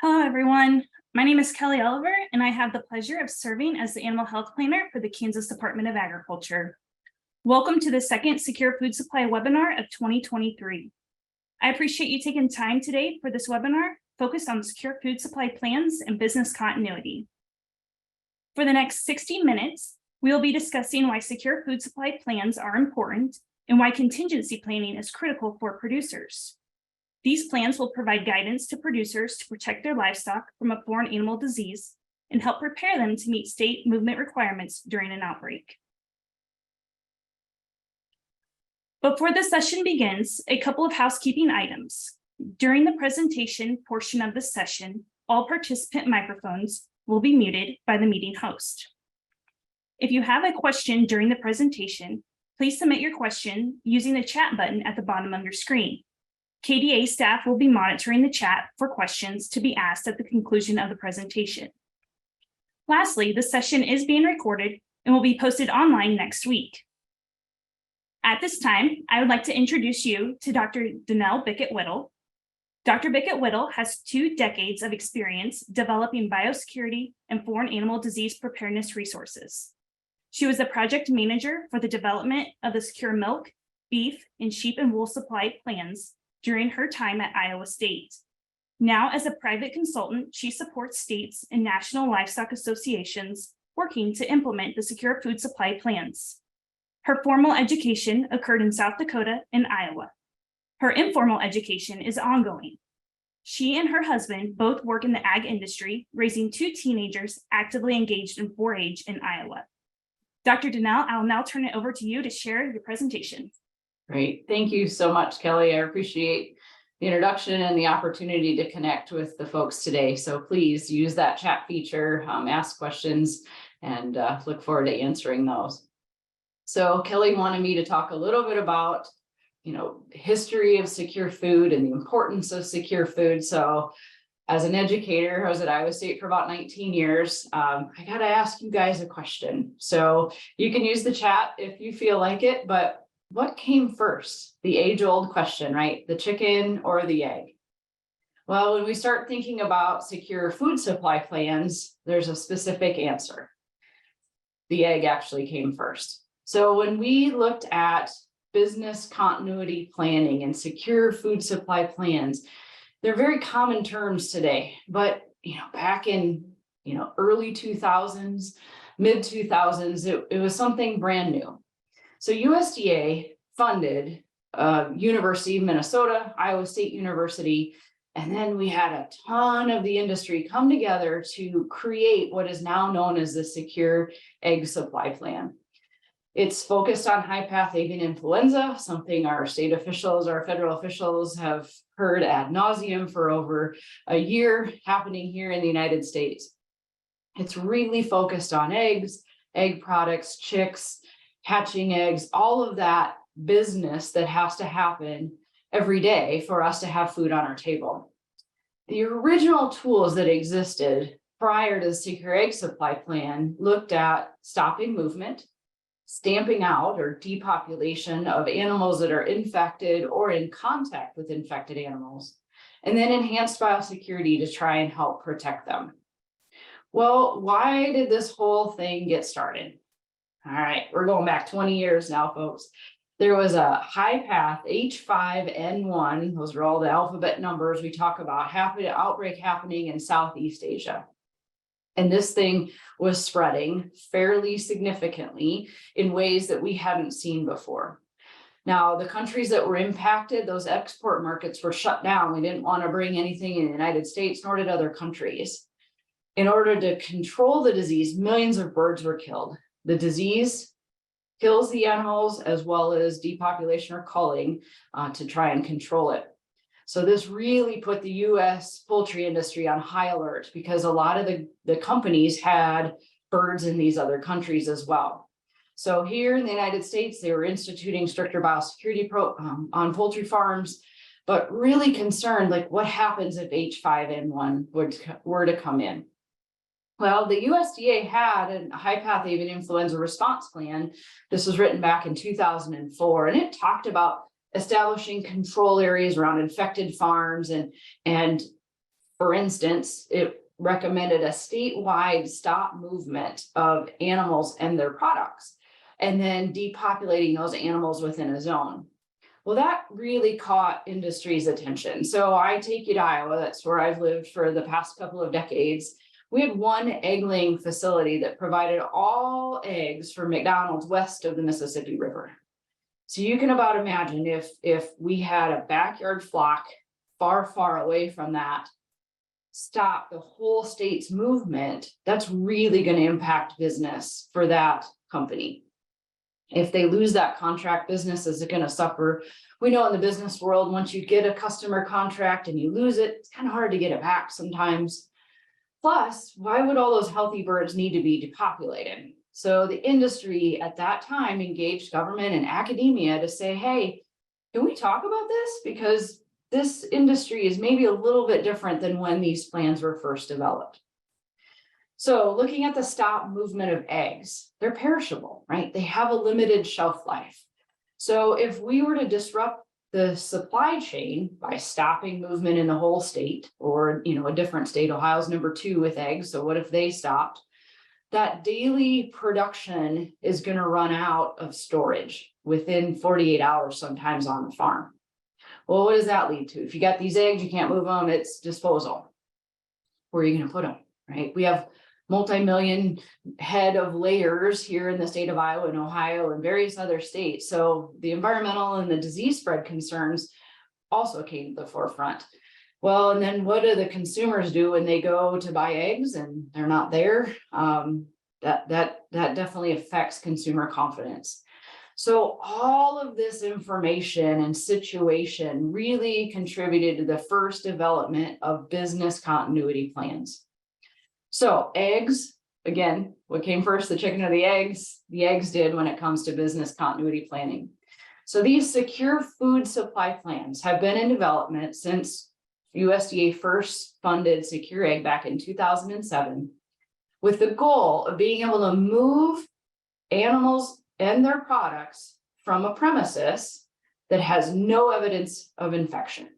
Hello, everyone. My name is Kelly Oliver, and I have the pleasure of serving as the Animal Health Planner for the Kansas Department of Agriculture. Welcome to the second Secure Food Supply webinar of 2023. I appreciate you taking time today for this webinar focused on secure food supply plans and business continuity. For the next 60 minutes, we will be discussing why secure food supply plans are important and why contingency planning is critical for producers. These plans will provide guidance to producers to protect their livestock from a foreign animal disease and help prepare them to meet state movement requirements during an outbreak. Before the session begins, a couple of housekeeping items. During the presentation portion of the session, all participant microphones will be muted by the meeting host. If you have a question during the presentation, please submit your question using the chat button at the bottom of your screen. KDA staff will be monitoring the chat for questions to be asked at the conclusion of the presentation. Lastly, the session is being recorded and will be posted online next week. At this time, I would like to introduce you to Dr. Danelle Bickett-Weddle. Dr. Bickett-Weddle has 2 decades of experience developing biosecurity and foreign animal disease preparedness resources. She was the project manager for the development of the secure milk, beef, and sheep and wool supply plans during her time at Iowa State. Now, as a private consultant, she supports states and national livestock associations working to implement the secure food supply plans. Her formal education occurred in South Dakota and Iowa. Her informal education is ongoing. She and her husband both work in the ag industry, raising 2 teenagers actively engaged in 4-H in Iowa. Dr. Danelle, I'll now turn it over to you to share your presentation. Great. Thank you so much, Kelly. I appreciate the introduction and the opportunity to connect with the folks today. So please use that chat feature, ask questions, and look forward to answering those. So Kelly wanted me to talk a little bit about, history of secure food and the importance of secure food. So as an educator, I was at Iowa State for about 19 years. I got to ask you guys a question. So you can use the chat if you feel like it, but what came first? The age-old question, right? The chicken or the egg? Well, when we start thinking about secure food supply plans, there's a specific answer. The egg actually came first. So when we looked at business continuity planning and secure food supply plans, they're very common terms today, but back in early 2000s, mid 2000s, it was something brand new. So USDA funded University of Minnesota, Iowa State University, and then we had a ton of the industry come together to create what is now known as the Secure Egg Supply Plan. It's focused on high-path avian influenza, something our state officials, our federal officials have heard ad nauseum for over a year, happening here in the United States. It's really focused on eggs, egg products, chicks, hatching eggs, all of that business that has to happen every day for us to have food on our table. The original tools that existed prior to the Secure Egg Supply Plan looked at stopping movement, stamping out or depopulation of animals that are infected or in contact with infected animals, and then enhanced biosecurity to try and help protect them. Well, why did this whole thing get started? All right, we're going back 20 years now, folks. There was a high path H5N1, those are all the alphabet numbers we talk about, outbreak happening in Southeast Asia. And this thing was spreading fairly significantly in ways that we hadn't seen before. Now, the countries that were impacted, those export markets were shut down. We didn't want to bring anything in the United States, nor did other countries. In order to control the disease, millions of birds were killed. The disease kills the animals as well as depopulation or culling to try and control it. So this really put the U.S. poultry industry on high alert because a lot of the companies had birds in these other countries as well. So here in the United States, they were instituting stricter biosecurity on poultry farms, but really concerned, like what happens if H5N1 were to come in? Well, the USDA had a high-path avian influenza response plan. This was written back in 2004, and it talked about establishing control areas around infected farms and For instance, it recommended a statewide stop movement of animals and their products, and then depopulating those animals within a zone. Well, that really caught industry's attention. So I take you to Iowa, that's where I've lived for the past couple of decades. We had one egg-laying facility that provided all eggs for McDonald's west of the Mississippi River. So you can about imagine if we had a backyard flock far, far away from that, stop the whole state's movement, that's really going to impact business for that company. If they lose that contract, business is going to suffer. We know in the business world, once you get a customer contract and you lose it, it's kind of hard to get it back sometimes. Plus, why would all those healthy birds need to be depopulated? So the industry at that time engaged government and academia to say, hey, can we talk about this? Because this industry is maybe a little bit different than when these plans were first developed. So looking at the stop movement of eggs, they're perishable, right? They have a limited shelf life. So if we were to disrupt the supply chain by stopping movement in the whole state, or a different state, Ohio's number 2 with eggs. So what if they stopped? That daily production is going to run out of storage within 48 hours, sometimes on the farm. Well, what does that lead to? If you got these eggs, you can't move them, it's disposal. Where are you going to put them, right? We have multi-million head of layers here in the state of Iowa and Ohio and various other states. So the environmental and the disease spread concerns also came to the forefront. Well, and then what do the consumers do when they go to buy eggs and they're not there? That definitely affects consumer confidence. So all of this information and situation really contributed to the first development of business continuity plans. So eggs, again, what came first, the chicken or the eggs? The eggs did when it comes to business continuity planning. So these secure food supply plans have been in development since USDA first funded Secure Egg back in 2007, with the goal of being able to move animals and their products from a premises that has no evidence of infection.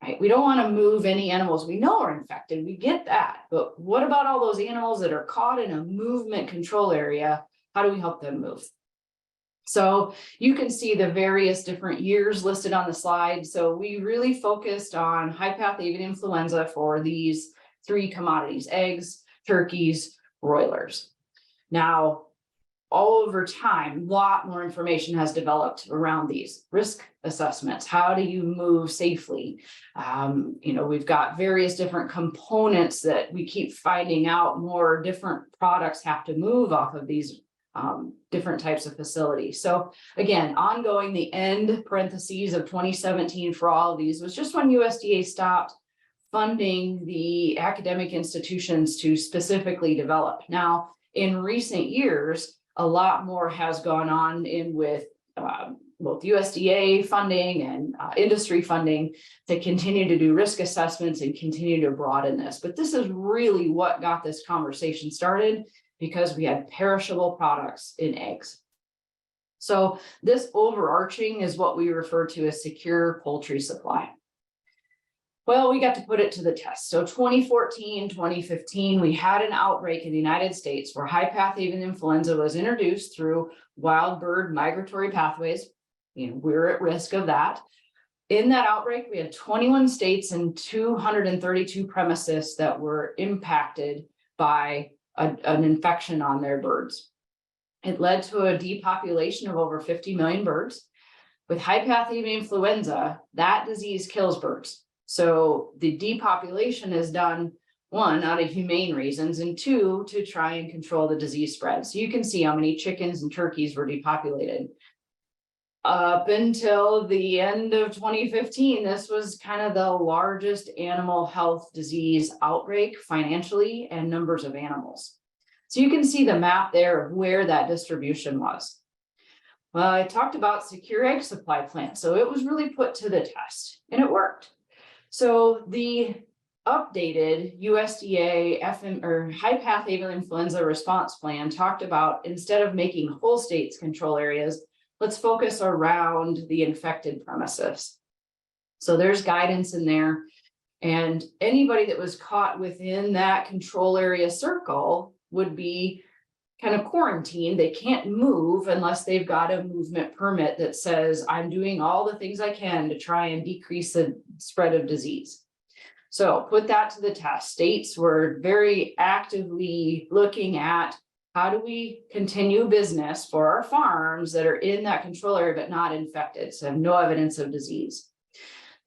Right? We don't want to move any animals we know are infected. We get that. But what about all those animals that are caught in a movement control area? How do we help them move? So you can see the various different years listed on the slide. So we really focused on high-path avian influenza for these 3 commodities: eggs, turkeys, broilers. Now, all over time, a lot more information has developed around these risk assessments. How do you move safely? We've got various different components that we keep finding out more different products have to move off of these different types of facilities. So again, ongoing, the end parentheses of 2017 for all of these was just when USDA stopped funding the academic institutions to specifically develop. Now, in recent years, a lot more has gone on in with both USDA funding and industry funding to continue to do risk assessments and continue to broaden this. But this is really what got this conversation started, because we had perishable products in eggs. So this overarching is what we refer to as secure poultry supply. Well, we got to put it to the test. So 2014, 2015, we had an outbreak in the United States where high-path avian influenza was introduced through wild bird migratory pathways. We're at risk of that. In that outbreak, we had 21 states and 232 premises that were impacted by an infection on their birds. It led to a depopulation of over 50 million birds. With high-path avian influenza, that disease kills birds. So the depopulation is done, 1, out of humane reasons, and 2, to try and control the disease spread. So you can see how many chickens and turkeys were depopulated. Up until the end of 2015, this was kind of the largest animal health disease outbreak financially and numbers of animals. So you can see the map there of where that distribution was. Well, I talked about secure egg supply plan. So it was really put to the test and it worked. So the updated USDA high-path avian influenza response plan talked about, instead of making whole states control areas, let's focus around the infected premises. So there's guidance in there. And anybody that was caught within that control area circle would be kind of quarantined. They can't move unless they've got a movement permit that says, I'm doing all the things I can to try and decrease the spread of disease. So put that to the test. States were very actively looking at how do we continue business for our farms that are in that control area but not infected, so have no evidence of disease.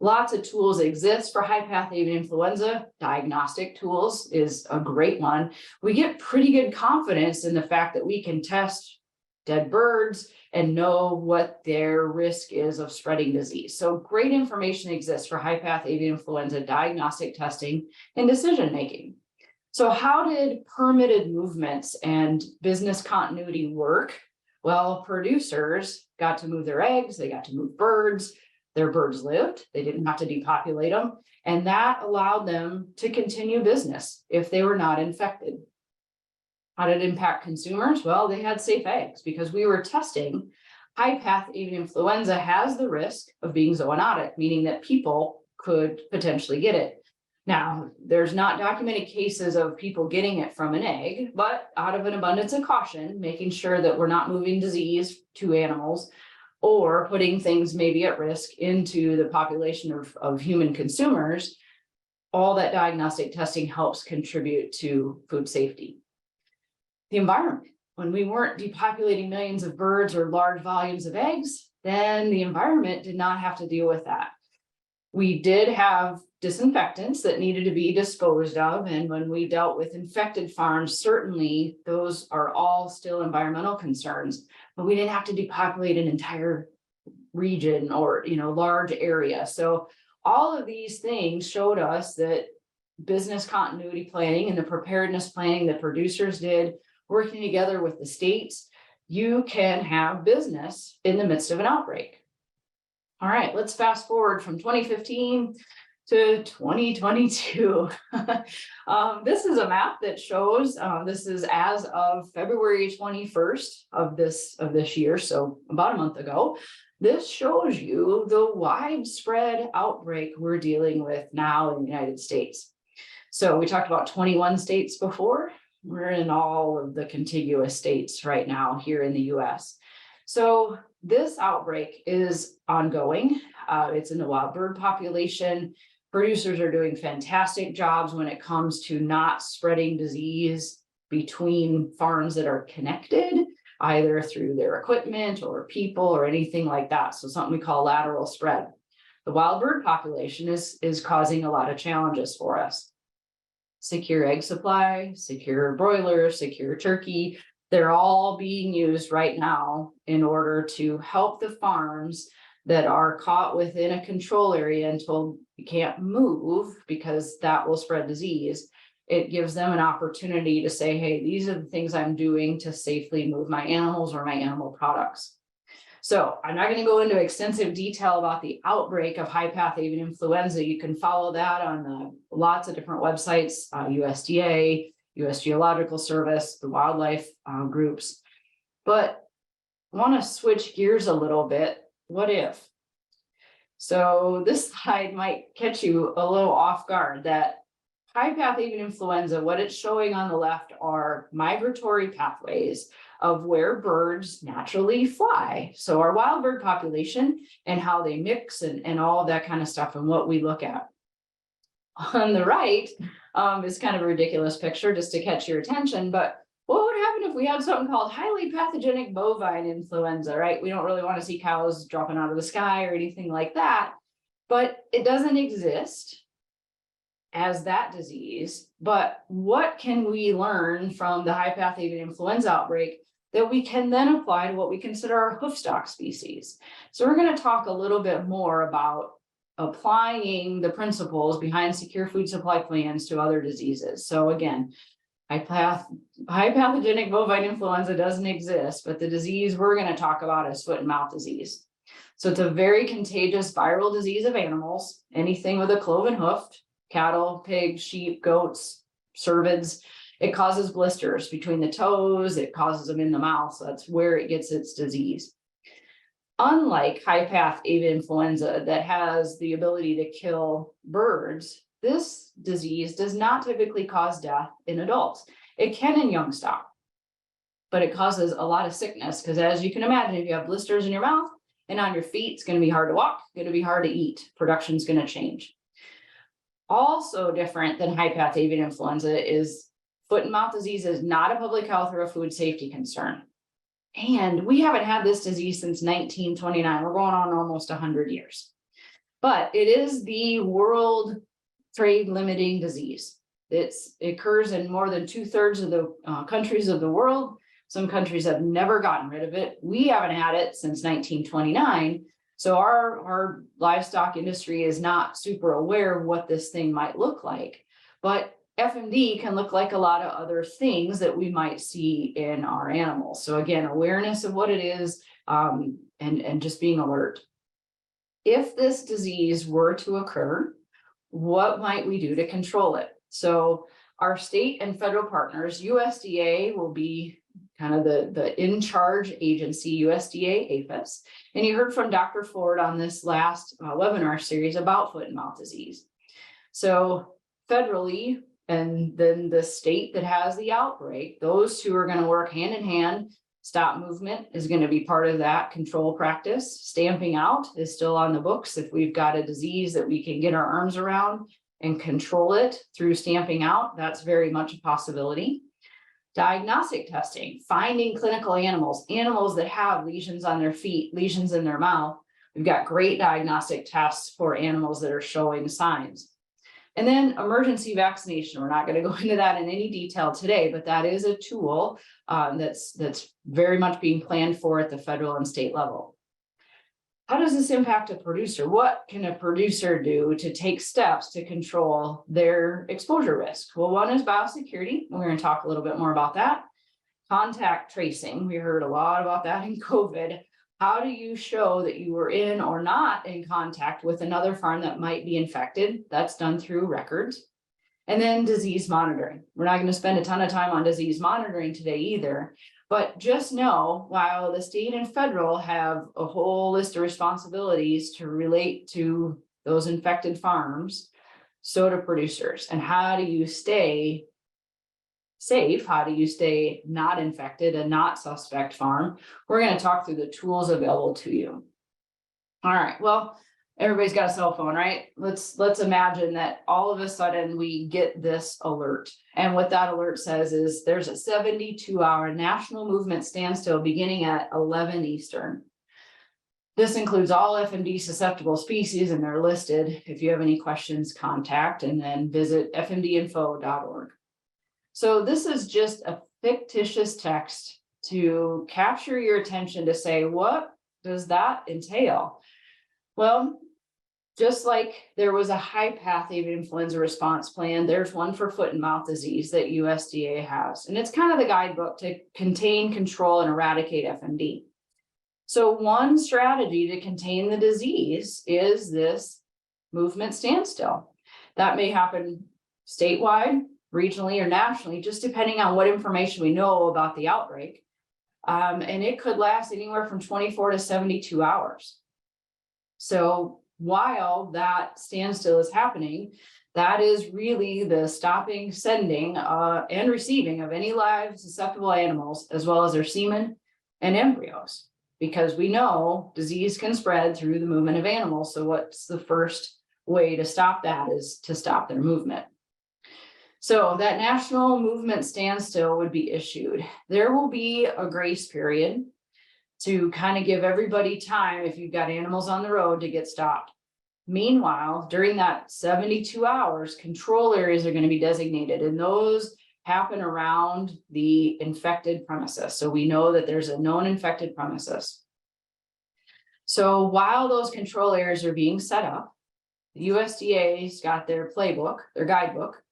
Lots of tools exist for high path avian influenza. Diagnostic tools is a great one. We get pretty good confidence in the fact that we can test dead birds and know what their risk is of spreading disease. So great information exists for high path avian influenza diagnostic testing and decision making. So how did permitted movements and business continuity work? Well, producers got to move their eggs, they got to move birds. Their birds lived, they didn't have to depopulate them, and that allowed them to continue business if they were not infected. How did it impact consumers? Well, they had safe eggs because we were testing high path avian influenza has the risk of being zoonotic, meaning that people could potentially get it. Now, there's not documented cases of people getting it from an egg, but out of an abundance of caution, making sure that we're not moving disease to animals or putting things maybe at risk into the population of human consumers, all that diagnostic testing helps contribute to food safety. The environment, when we weren't depopulating millions of birds or large volumes of eggs, then the environment did not have to deal with that. We did have disinfectants that needed to be disposed of, and when we dealt with infected farms, certainly those are all still environmental concerns, but we didn't have to depopulate an entire region or large area. So all of these things showed us that business continuity planning and the preparedness planning that producers did, working together with the states, you can have business in the midst of an outbreak. All right, let's fast forward from 2015 to 2022. This is a map that shows, this is as of February 21st of this year, so about a month ago. This shows you the widespread outbreak we're dealing with now in the United States. So we talked about 21 states before. We're in all of the contiguous states right now here in the US. So this outbreak is ongoing. It's in the wild bird population. Producers are doing fantastic jobs when it comes to not spreading disease between farms that are connected, either through their equipment or people or anything like that. So something we call lateral spread. The wild bird population is causing a lot of challenges for us. Secure egg supply, secure broilers, secure turkey. They're all being used right now in order to help the farms that are caught within a control area and told you can't move because that will spread disease. It gives them an opportunity to say, hey, these are the things I'm doing to safely move my animals or my animal products. So I'm not going to go into extensive detail about the outbreak of high path avian influenza. You can follow that on lots of different websites, USDA, US Geological Service, the wildlife groups. But I want to switch gears a little bit. What if? So this slide might catch you a little off guard that high path avian influenza, what it's showing on the left are migratory pathways of where birds naturally fly. So our wild bird population and how they mix and all that kind of stuff and what we look at. On the right is kind of a ridiculous picture just to catch your attention, but what would happen if we had something called highly pathogenic bovine influenza, right? We don't really want to see cows dropping out of the sky or anything like that, but it doesn't exist as that disease. But what can we learn from the high path avian influenza outbreak that we can then apply to what we consider our hoofstock species? So we're going to talk a little bit more about applying the principles behind secure food supply plans to other diseases. So again, high pathogenic bovine influenza doesn't exist, but the disease we're going to talk about is foot and mouth disease. So it's a very contagious viral disease of animals, anything with a cloven hoof, cattle, pigs, sheep, goats, cervids. It causes blisters between the toes. It causes them in the mouth. So that's where it gets its disease. Unlike high path avian influenza that has the ability to kill birds, this disease does not typically cause death in adults. It can in young stock, but it causes a lot of sickness because, as you can imagine, if you have blisters in your mouth and on your feet, it's going to be hard to walk, going to be hard to eat. Production is going to change. Also different than high path avian influenza is foot and mouth disease is not a public health or a food safety concern. And we haven't had this disease since 1929. We're going on almost 100 years. But it is the world trade limiting disease. It occurs in more than 2/3 of the countries of the world. Some countries have never gotten rid of it. We haven't had it since 1929. So our livestock industry is not super aware of what this thing might look like. But FMD can look like a lot of other things that we might see in our animals. So again, awareness of what it is, and just being alert. If this disease were to occur, what might we do to control it? So our state and federal partners, USDA will be kind of the in-charge agency, USDA APHIS. And you heard from Dr. Ford on this last webinar series about foot and mouth disease. So federally, and then the state that has the outbreak, those two are going to work hand in hand. Stop movement is going to be part of that control practice. Stamping out is still on the books. If we've got a disease that we can get our arms around and control it through stamping out, that's very much a possibility. Diagnostic testing, finding clinical animals that have lesions on their feet, lesions in their mouth. We've got great diagnostic tests for animals that are showing signs. And then emergency vaccination. We're not going to go into that in any detail today, but that is a tool that's very much being planned for at the federal and state level. How does this impact a producer? What can a producer do to take steps to control their exposure risk? Well, one is biosecurity. We're going to talk a little bit more about that. Contact tracing. We heard a lot about that in COVID. How do you show that you were in or not in contact with another farm that might be infected? That's done through records. And then disease monitoring. We're not going to spend a ton of time on disease monitoring today either, but just know while the state and federal have a whole list of responsibilities to relate to those infected farms, so do producers. And how do you stay safe? How do you stay not infected and not suspect farm? We're going to talk through the tools available to you. All right, well, everybody's got a cell phone, right? Let's imagine that all of a sudden we get this alert. And what that alert says is there's a 72-hour national movement standstill beginning at 11 Eastern. This includes all FMD susceptible species, and they're listed. If you have any questions, contact, and then visit fmdinfo.org. So this is just a fictitious text to capture your attention to say, what does that entail? Well, just like there was a high path avian influenza response plan, there's one for foot and mouth disease that USDA has. And it's kind of the guidebook to contain, control, and eradicate FMD. So one strategy to contain the disease is this movement standstill. That may happen statewide, regionally, or nationally, just depending on what information we know about the outbreak. And it could last anywhere from 24 to 72 hours. So while that standstill is happening, that is really the stopping, sending, and receiving of any live susceptible animals, as well as their semen and embryos, because we know disease can spread through the movement of animals. So what's the first way to stop that is to stop their movement. So that national movement standstill would be issued. There will be a grace period to kind of give everybody time if you've got animals on the road to get stopped. Meanwhile, during that 72 hours, control areas are going to be designated, and those happen around the infected premises. So we know that there's a known infected premises. So while those control areas are being set up, the USDA's got their playbook, their guidebook,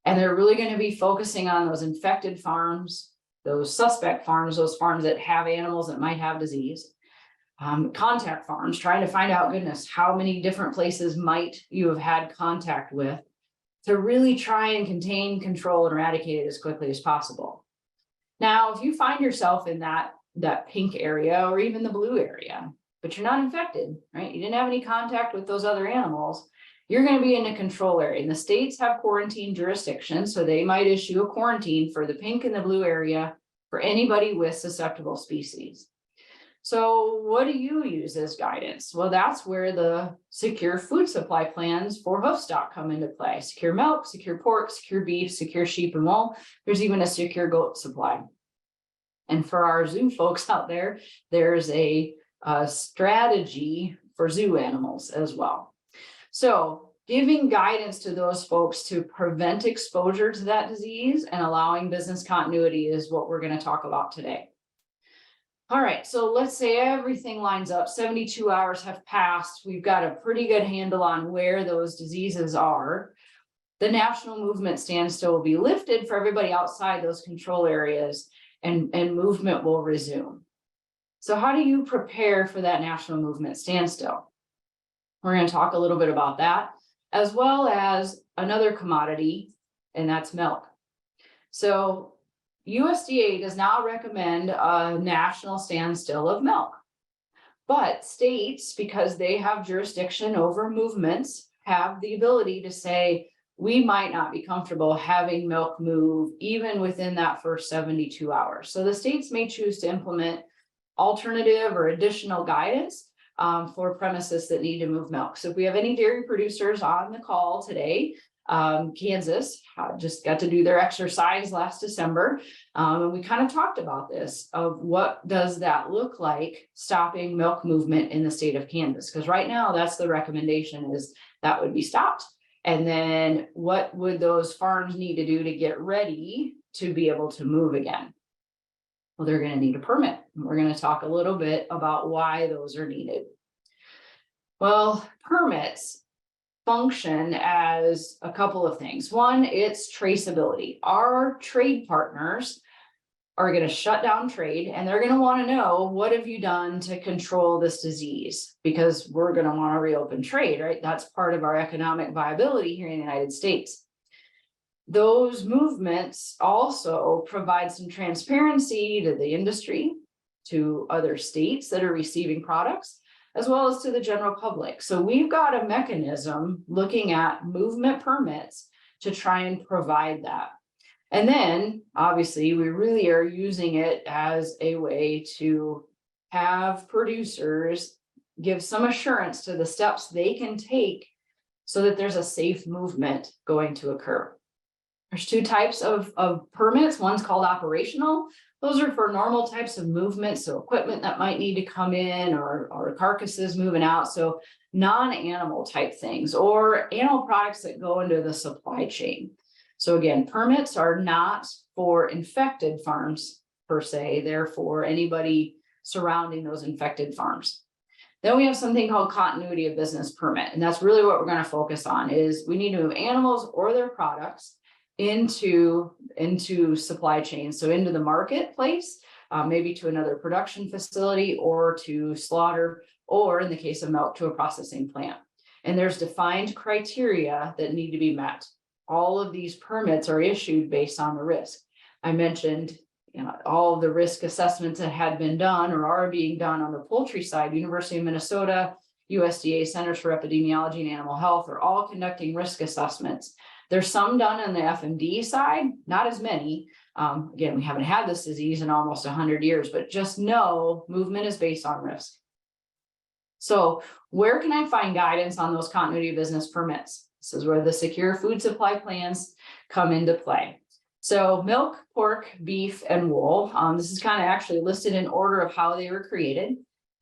and they're really going to be focusing on those infected farms, those suspect farms, those farms that have animals that might have disease, contact farms, trying to find out, goodness, how many different places might you have had contact with, to really try and contain, control, and eradicate it as quickly as possible. Now, if you find yourself in that pink area or even the blue area, but you're not infected, right? You didn't have any contact with those other animals, you're going to be in a control area. And the states have quarantine jurisdiction, so they might issue a quarantine for the pink and the blue area for anybody with susceptible species. So what do you use as guidance? Well, that's where the secure food supply plans for hoof stock come into play. Secure milk, secure pork, secure beef, secure sheep and wool. There's even a secure goat supply. And for our zoo folks out there, there's a strategy for zoo animals as well. So giving guidance to those folks to prevent exposure to that disease and allowing business continuity is what we're going to talk about today. All right, so let's say everything lines up, 72 hours have passed. We've got a pretty good handle on where those diseases are. The national movement standstill will be lifted for everybody outside those control areas, and movement will resume. So how do you prepare for that national movement standstill? We're going to talk a little bit about that, as well as another commodity, and that's milk. So USDA does not recommend a national standstill of milk, but states, because they have jurisdiction over movements, have the ability to say, we might not be comfortable having milk move even within that first 72 hours. So the states may choose to implement alternative or additional guidance for premises that need to move milk. So if we have any dairy producers on the call today, Kansas just got to do their exercise last December. And we kind of talked about this of what does that look like stopping milk movement in the state of Kansas? Because right now that's the recommendation is that would be stopped. And then what would those farms need to do to get ready to be able to move again? Well, they're going to need a permit. We're going to talk a little bit about why those are needed. Well, permits function as a couple of things. One, it's traceability. Our trade partners are going to shut down trade, and they're going to want to know, what have you done to control this disease? Because we're going to want to reopen trade, right? That's part of our economic viability here in the United States. Those movements also provide some transparency to the industry, to other states that are receiving products, as well as to the general public. So we've got a mechanism looking at movement permits to try and provide that. And then obviously we really are using it as a way to have producers give some assurance to the steps they can take so that there's a safe movement going to occur. There's two types of permits. One's called operational. Those are for normal types of movement, so equipment that might need to come in or carcasses moving out, so non-animal type things or animal products that go into the supply chain. So again, permits are not for infected farms per se, they're for anybody surrounding those infected farms. Then we have something called continuity of business permit, and that's really what we're going to focus on is we need to move animals or their products into supply chains, so into the marketplace, maybe to another production facility or to slaughter, or in the case of milk, to a processing plant. And there's defined criteria that need to be met. All of these permits are issued based on the risk. I mentioned, all of the risk assessments that had been done or are being done on the poultry side. University of Minnesota, USDA Centers for Epidemiology and Animal Health are all conducting risk assessments. There's some done on the FMD side, not as many. Again, we haven't had this disease in almost 100 years, but just know movement is based on risk. So where can I find guidance on those continuity of business permits? This is where the secure food supply plans come into play. So milk, pork, beef, and wool. This is kind of actually listed in order of how they were created.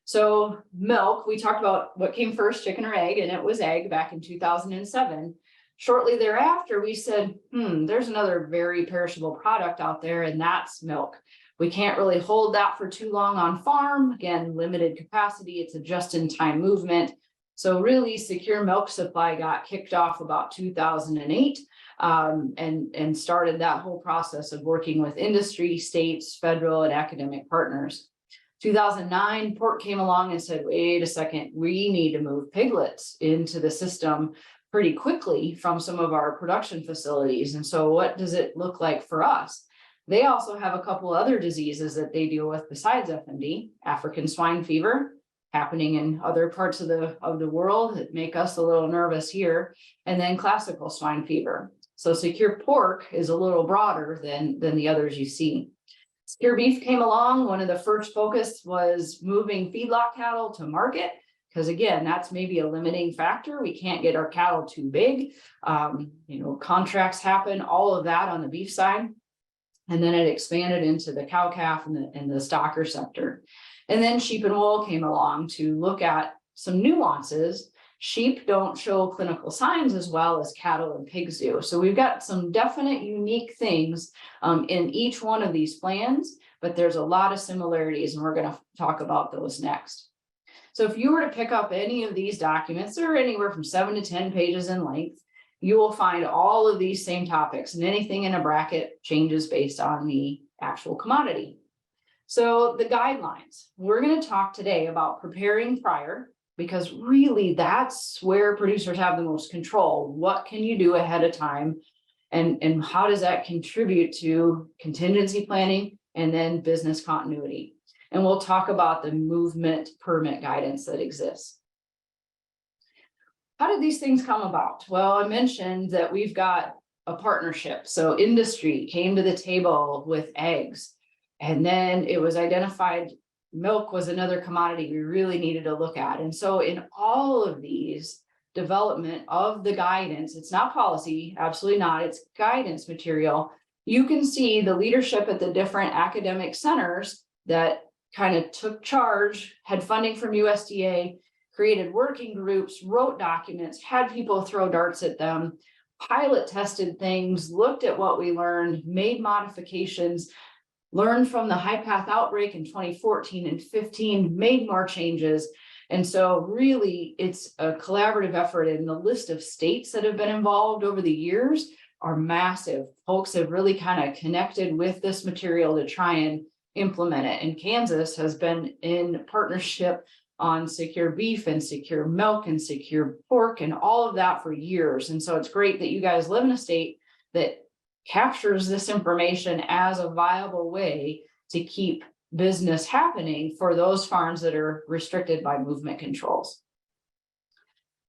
So milk, we talked about what came first, chicken or egg, and it was egg back in 2007. Shortly thereafter, we said, there's another very perishable product out there, and that's milk. We can't really hold that for too long on farm. Again, limited capacity. It's a just-in-time movement. So really, secure milk supply got kicked off about 2008 and started that whole process of working with industry, states, federal, and academic partners. 2009, pork came along and said, wait a second, we need to move piglets into the system pretty quickly from some of our production facilities. And so what does it look like for us? They also have a couple other diseases that they deal with besides FMD, African swine fever, happening in other parts of the world that make us a little nervous here, and then classical swine fever. So secure pork is a little broader than the others you see. Secure beef came along. One of the first focus was moving feedlot cattle to market, because again, that's maybe a limiting factor. We can't get our cattle too big. Contracts happen, all of that on the beef side. And then it expanded into the cow-calf and the stocker sector. And then sheep and wool came along to look at some nuances. Sheep don't show clinical signs as well as cattle and pigs do. So we've got some definite unique things in each one of these plans, but there's a lot of similarities, and we're going to talk about those next. So if you were to pick up any of these documents, they're anywhere from 7 to 10 pages in length. You will find all of these same topics, and anything in a bracket changes based on the actual commodity. So the guidelines, we're going to talk today about preparing prior, because really that's where producers have the most control. What can you do ahead of time? And how does that contribute to contingency planning and then business continuity? And we'll talk about the movement permit guidance that exists. How did these things come about? Well, I mentioned that we've got a partnership. So industry came to the table with eggs, and then it was identified milk was another commodity we really needed to look at. And so in all of these development of the guidance, it's not policy, absolutely not, it's guidance material. You can see the leadership at the different academic centers that kind of took charge, had funding from USDA, created working groups, wrote documents, had people throw darts at them, pilot tested things, looked at what we learned, made modifications, learned from the high path outbreak in 2014 and 15, made more changes. And so really it's a collaborative effort, and the list of states that have been involved over the years are massive. Folks have really kind of connected with this material to try and implement it. And Kansas has been in partnership on secure beef and secure milk and secure pork and all of that for years. And so it's great that you guys live in a state that captures this information as a viable way to keep business happening for those farms that are restricted by movement controls.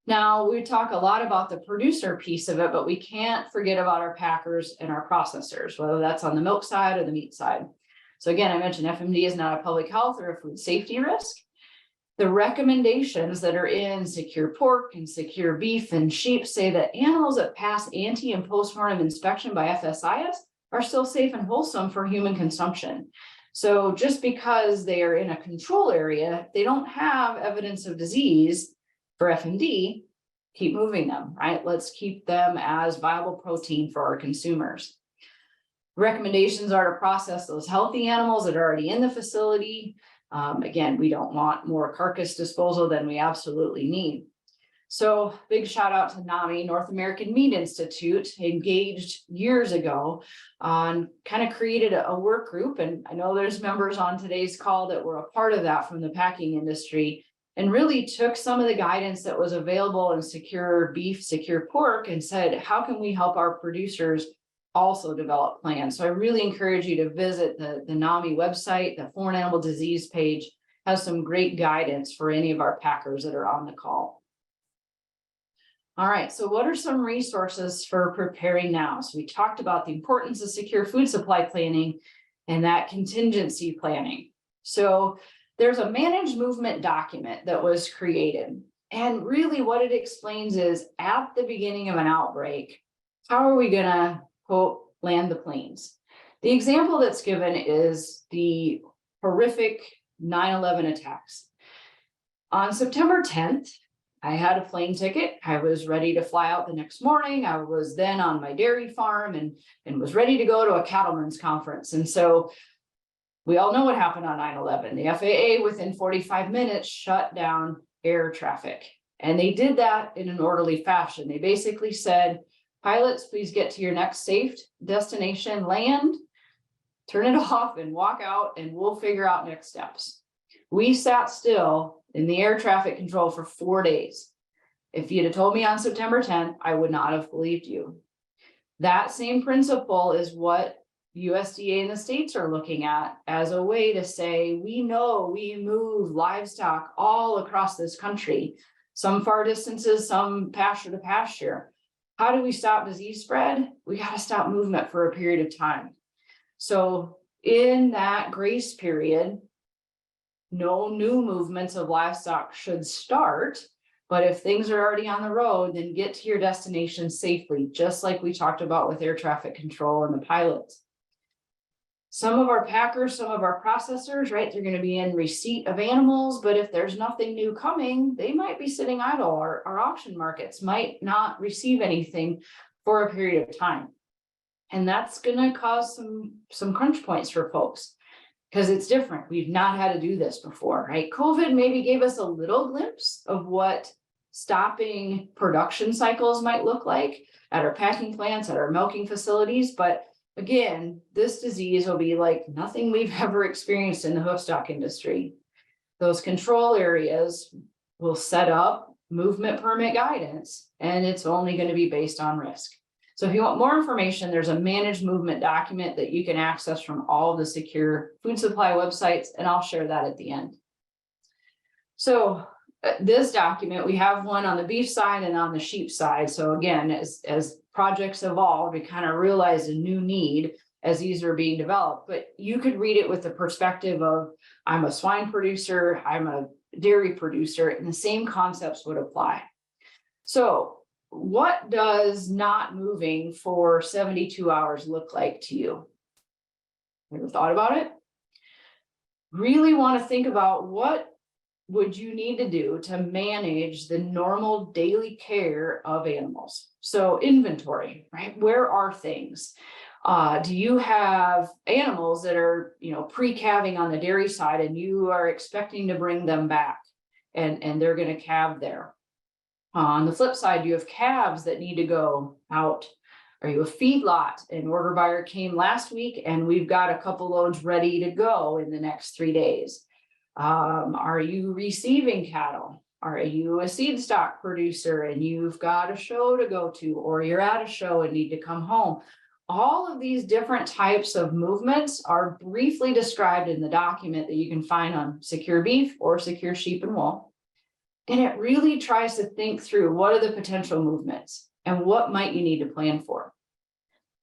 Now, we talk a lot about the producer piece of it, but we can't forget about our packers and our processors, whether that's on the milk side or the meat side. So again, I mentioned FMD is not a public health or a food safety risk. The recommendations that are in secure pork and secure beef and sheep say that animals that pass ante and postmortem inspection by FSIS are still safe and wholesome for human consumption. So just because they are in a control area, they don't have evidence of disease for FMD, keep moving them, right? Let's keep them as viable protein for our consumers. Recommendations are to process those healthy animals that are already in the facility. Again, we don't want more carcass disposal than we absolutely need. So big shout out to NAMI, North American Meat Institute, engaged years ago on kind of created a work group. And I know there's members on today's call that were a part of that from the packing industry, and really took some of the guidance that was available in secure beef, secure pork, and said, how can we help our producers also develop plans? So I really encourage you to visit the NAMI website. The foreign animal disease page has some great guidance for any of our packers that are on the call. All right, so what are some resources for preparing now? So we talked about the importance of secure food supply planning and that contingency planning. So there's a managed movement document that was created. And really what it explains is at the beginning of an outbreak, how are we gonna, quote, land the planes? The example that's given is the horrific 9/11 attacks. On September 10th, I had a plane ticket. I was ready to fly out the next morning. I was then on my dairy farm and was ready to go to a cattlemen's conference. And so we all know what happened on 9/11. The FAA within 45 minutes shut down air traffic. And they did that in an orderly fashion. They basically said, pilots, please get to your next safe destination, land, turn it off and walk out, and we'll figure out next steps. We sat still in the air traffic control for 4 days. If you'd have told me on September 10th, I would not have believed you. That same principle is what USDA and the states are looking at as a way to say, we know we move livestock all across this country, some far distances, some pasture to pasture. How do we stop disease spread? We got to stop movement for a period of time. So in that grace period, no new movements of livestock should start. But if things are already on the road, then get to your destination safely, just like we talked about with air traffic control and the pilots. Some of our packers, some of our processors, right, they're going to be in receipt of animals, but if there's nothing new coming, they might be sitting idle. Our auction markets might not receive anything for a period of time. And that's going to cause some crunch points for folks because it's different. We've not had to do this before, right? COVID maybe gave us a little glimpse of what stopping production cycles might look like at our packing plants, at our milking facilities, but again, this disease will be like nothing we've ever experienced in the hoofstock industry. Those control areas will set up movement permit guidance, and it's only going to be based on risk. So if you want more information, there's a managed movement document that you can access from all of the secure food supply websites, and I'll share that at the end. So this document, we have one on the beef side and on the sheep side. So again, as projects evolved, we kind of realized a new need as these are being developed, but you could read it with the perspective of, I'm a swine producer, I'm a dairy producer, and the same concepts would apply. So what does not moving for 72 hours look like to you? Ever thought about it? Really want to think about what would you need to do to manage the normal daily care of animals? So inventory, right? Where are things? Do you have animals that are, pre-calving on the dairy side and you are expecting to bring them back and they're going to calve there? On the flip side, you have calves that need to go out. Are you a feedlot? An order buyer came last week and we've got a couple loads ready to go in the next 3 days. Are you receiving cattle? Are you a seed stock producer and you've got a show to go to, or you're at a show and need to come home? All of these different types of movements are briefly described in the document that you can find on Secure Beef or Secure Sheep and Wool. And it really tries to think through what are the potential movements and what might you need to plan for.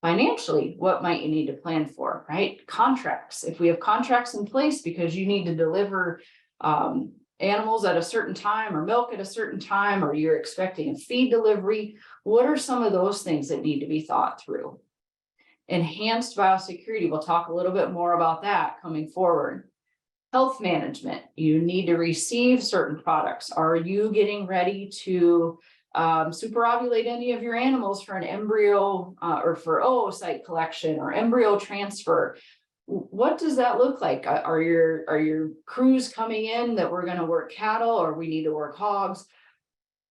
Financially, what might you need to plan for, right? Contracts. If we have contracts in place because you need to deliver animals at a certain time or milk at a certain time, or you're expecting a feed delivery, what are some of those things that need to be thought through? Enhanced biosecurity, we'll talk a little bit more about that coming forward. Health management, you need to receive certain products. Are you getting ready to superovulate any of your animals for an embryo or for oocyte collection or embryo transfer? What does that look like? Are your crews coming in that we're going to work cattle or we need to work hogs?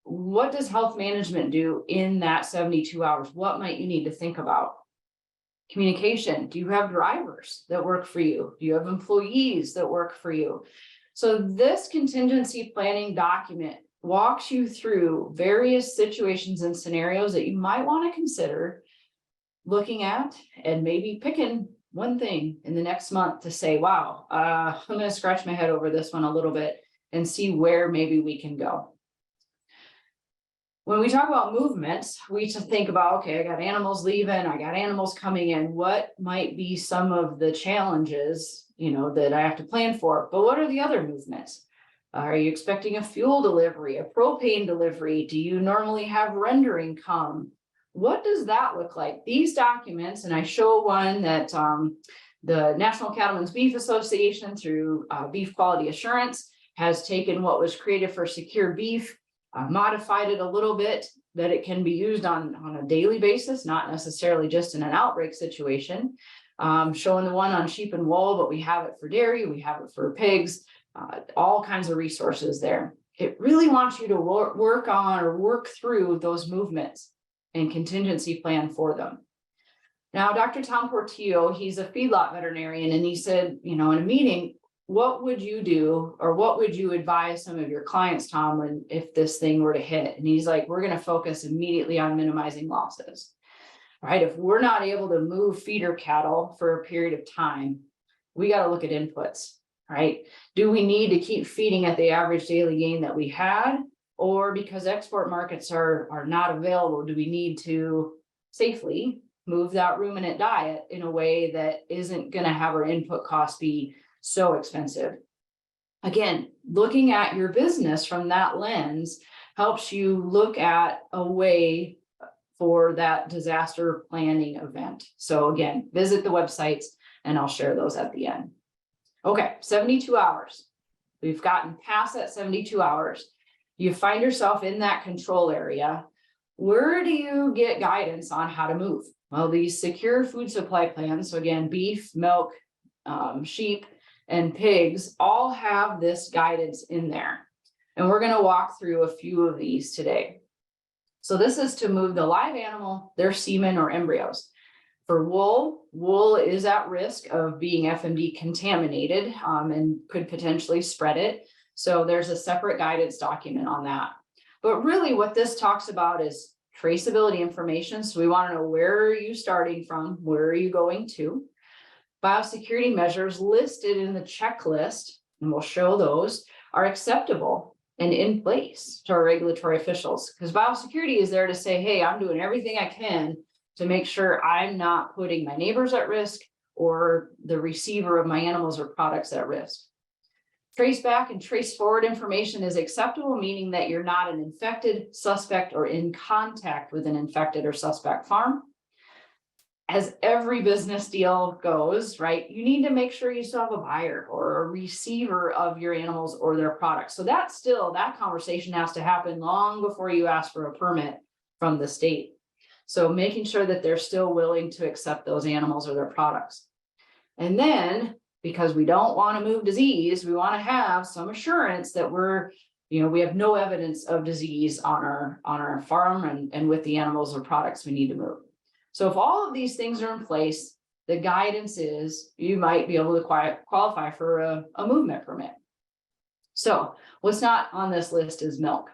What does health management do in that 72 hours? What might you need to think about? Communication. Do you have drivers that work for you? Do you have employees that work for you? So this contingency planning document walks you through various situations and scenarios that you might want to consider looking at and maybe picking one thing in the next month to say, wow, I'm going to scratch my head over this one a little bit and see where maybe we can go. When we talk about movements, we just think about, okay, I got animals leaving, I got animals coming in. What might be some of the challenges, that I have to plan for? But what are the other movements? Are you expecting a fuel delivery, a propane delivery? Do you normally have rendering come? What does that look like? These documents, and I show one that the National Cattlemen's Beef Association through Beef Quality Assurance has taken what was created for Secure Beef, modified it a little bit that it can be used on a daily basis, not necessarily just in an outbreak situation. Showing the one on sheep and wool, but we have it for dairy, we have it for pigs, all kinds of resources there. It really wants you to work on or work through those movements and contingency plan for them. Now, Dr. Tom Portillo, he's a feedlot veterinarian, and he said, in a meeting, what would you do or what would you advise some of your clients, Tom, if this thing were to hit? And he's like, we're going to focus immediately on minimizing losses. right? If we're not able to move feeder cattle for a period of time, we got to look at inputs, right? Do we need to keep feeding at the average daily gain that we had? Or because export markets are not available, do we need to safely move that ruminant diet in a way that isn't going to have our input costs be so expensive? Again, looking at your business from that lens helps you look at a way for that disaster planning event. So again, visit the websites and I'll share those at the end. Okay, 72 hours. We've gotten past that 72 hours. You find yourself in that control area. Where do you get guidance on how to move? Well, these secure food supply plans, so again, beef, milk, sheep, and pigs all have this guidance in there. And we're going to walk through a few of these today. So this is to move the live animal, their semen or embryos. For wool, wool is at risk of being FMD contaminated and could potentially spread it. So there's a separate guidance document on that. But really what this talks about is traceability information. So we want to know, where are you starting from? Where are you going to? Biosecurity measures listed in the checklist, and we'll show those, are acceptable and in place to our regulatory officials. Because biosecurity is there to say, hey, I'm doing everything I can to make sure I'm not putting my neighbors at risk or the receiver of my animals or products at risk. Trace back and trace forward information is acceptable, meaning that you're not an infected, suspect, or in contact with an infected or suspect farm. As every business deal goes, right, you need to make sure you still have a buyer or a receiver of your animals or their products. So that conversation has to happen long before you ask for a permit from the state. So making sure that they're still willing to accept those animals or their products. And then, because we don't want to move disease, we want to have some assurance that we have no evidence of disease on our farm and with the animals or products we need to move. So if all of these things are in place, the guidance is you might be able to qualify for a movement permit. So what's not on this list is milk.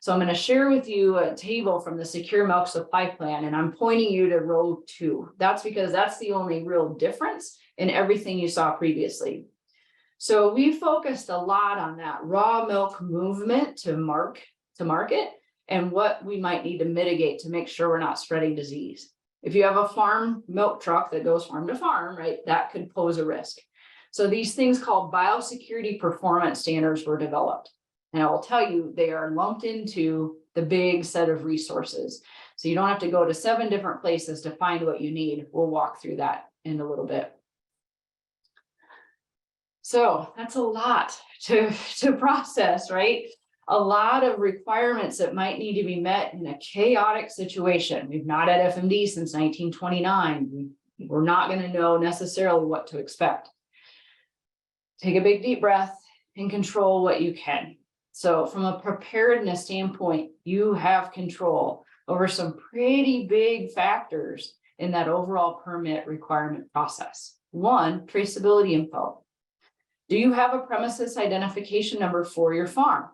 So I'm going to share with you a table from the Secure Milk Supply Plan, and I'm pointing you to row 2. That's because that's the only real difference in everything you saw previously. So we focused a lot on that raw milk movement to market and what we might need to mitigate to make sure we're not spreading disease. If you have a farm milk truck that goes farm to farm, right, that could pose a risk. So these things called biosecurity performance standards were developed. And I will tell you, they are lumped into the big set of resources. So you don't have to go to 7 different places to find what you need. We'll walk through that in a little bit. So that's a lot to process, right? A lot of requirements that might need to be met in a chaotic situation. We've not had FMD since 1929. We're not going to know necessarily what to expect. Take a big deep breath and control what you can. So from a preparedness standpoint, you have control over some pretty big factors in that overall permit requirement process. 1, traceability info. Do you have a premises identification number for your farm,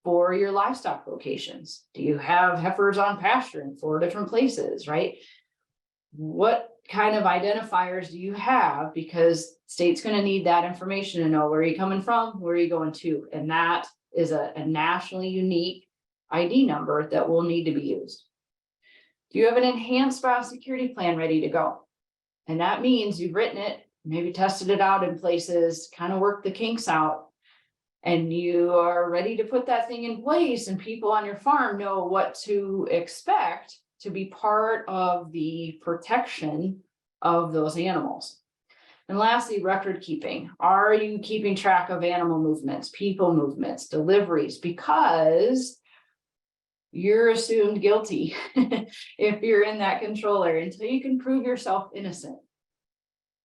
for your livestock locations? Do you have heifers on pasture in 4 different places, right? What kind of identifiers do you have? Because state's going to need that information to know where you're coming from, where you're going to, and that is a nationally unique ID number that will need to be used. Do you have an enhanced biosecurity plan ready to go? And that means you've written it, maybe tested it out in places, kind of worked the kinks out, and you are ready to put that thing in place, and people on your farm know what to expect to be part of the protection of those animals. And lastly, record keeping. Are you keeping track of animal movements, people movements, deliveries? Because you're assumed guilty if you're in that control area until you can prove yourself innocent.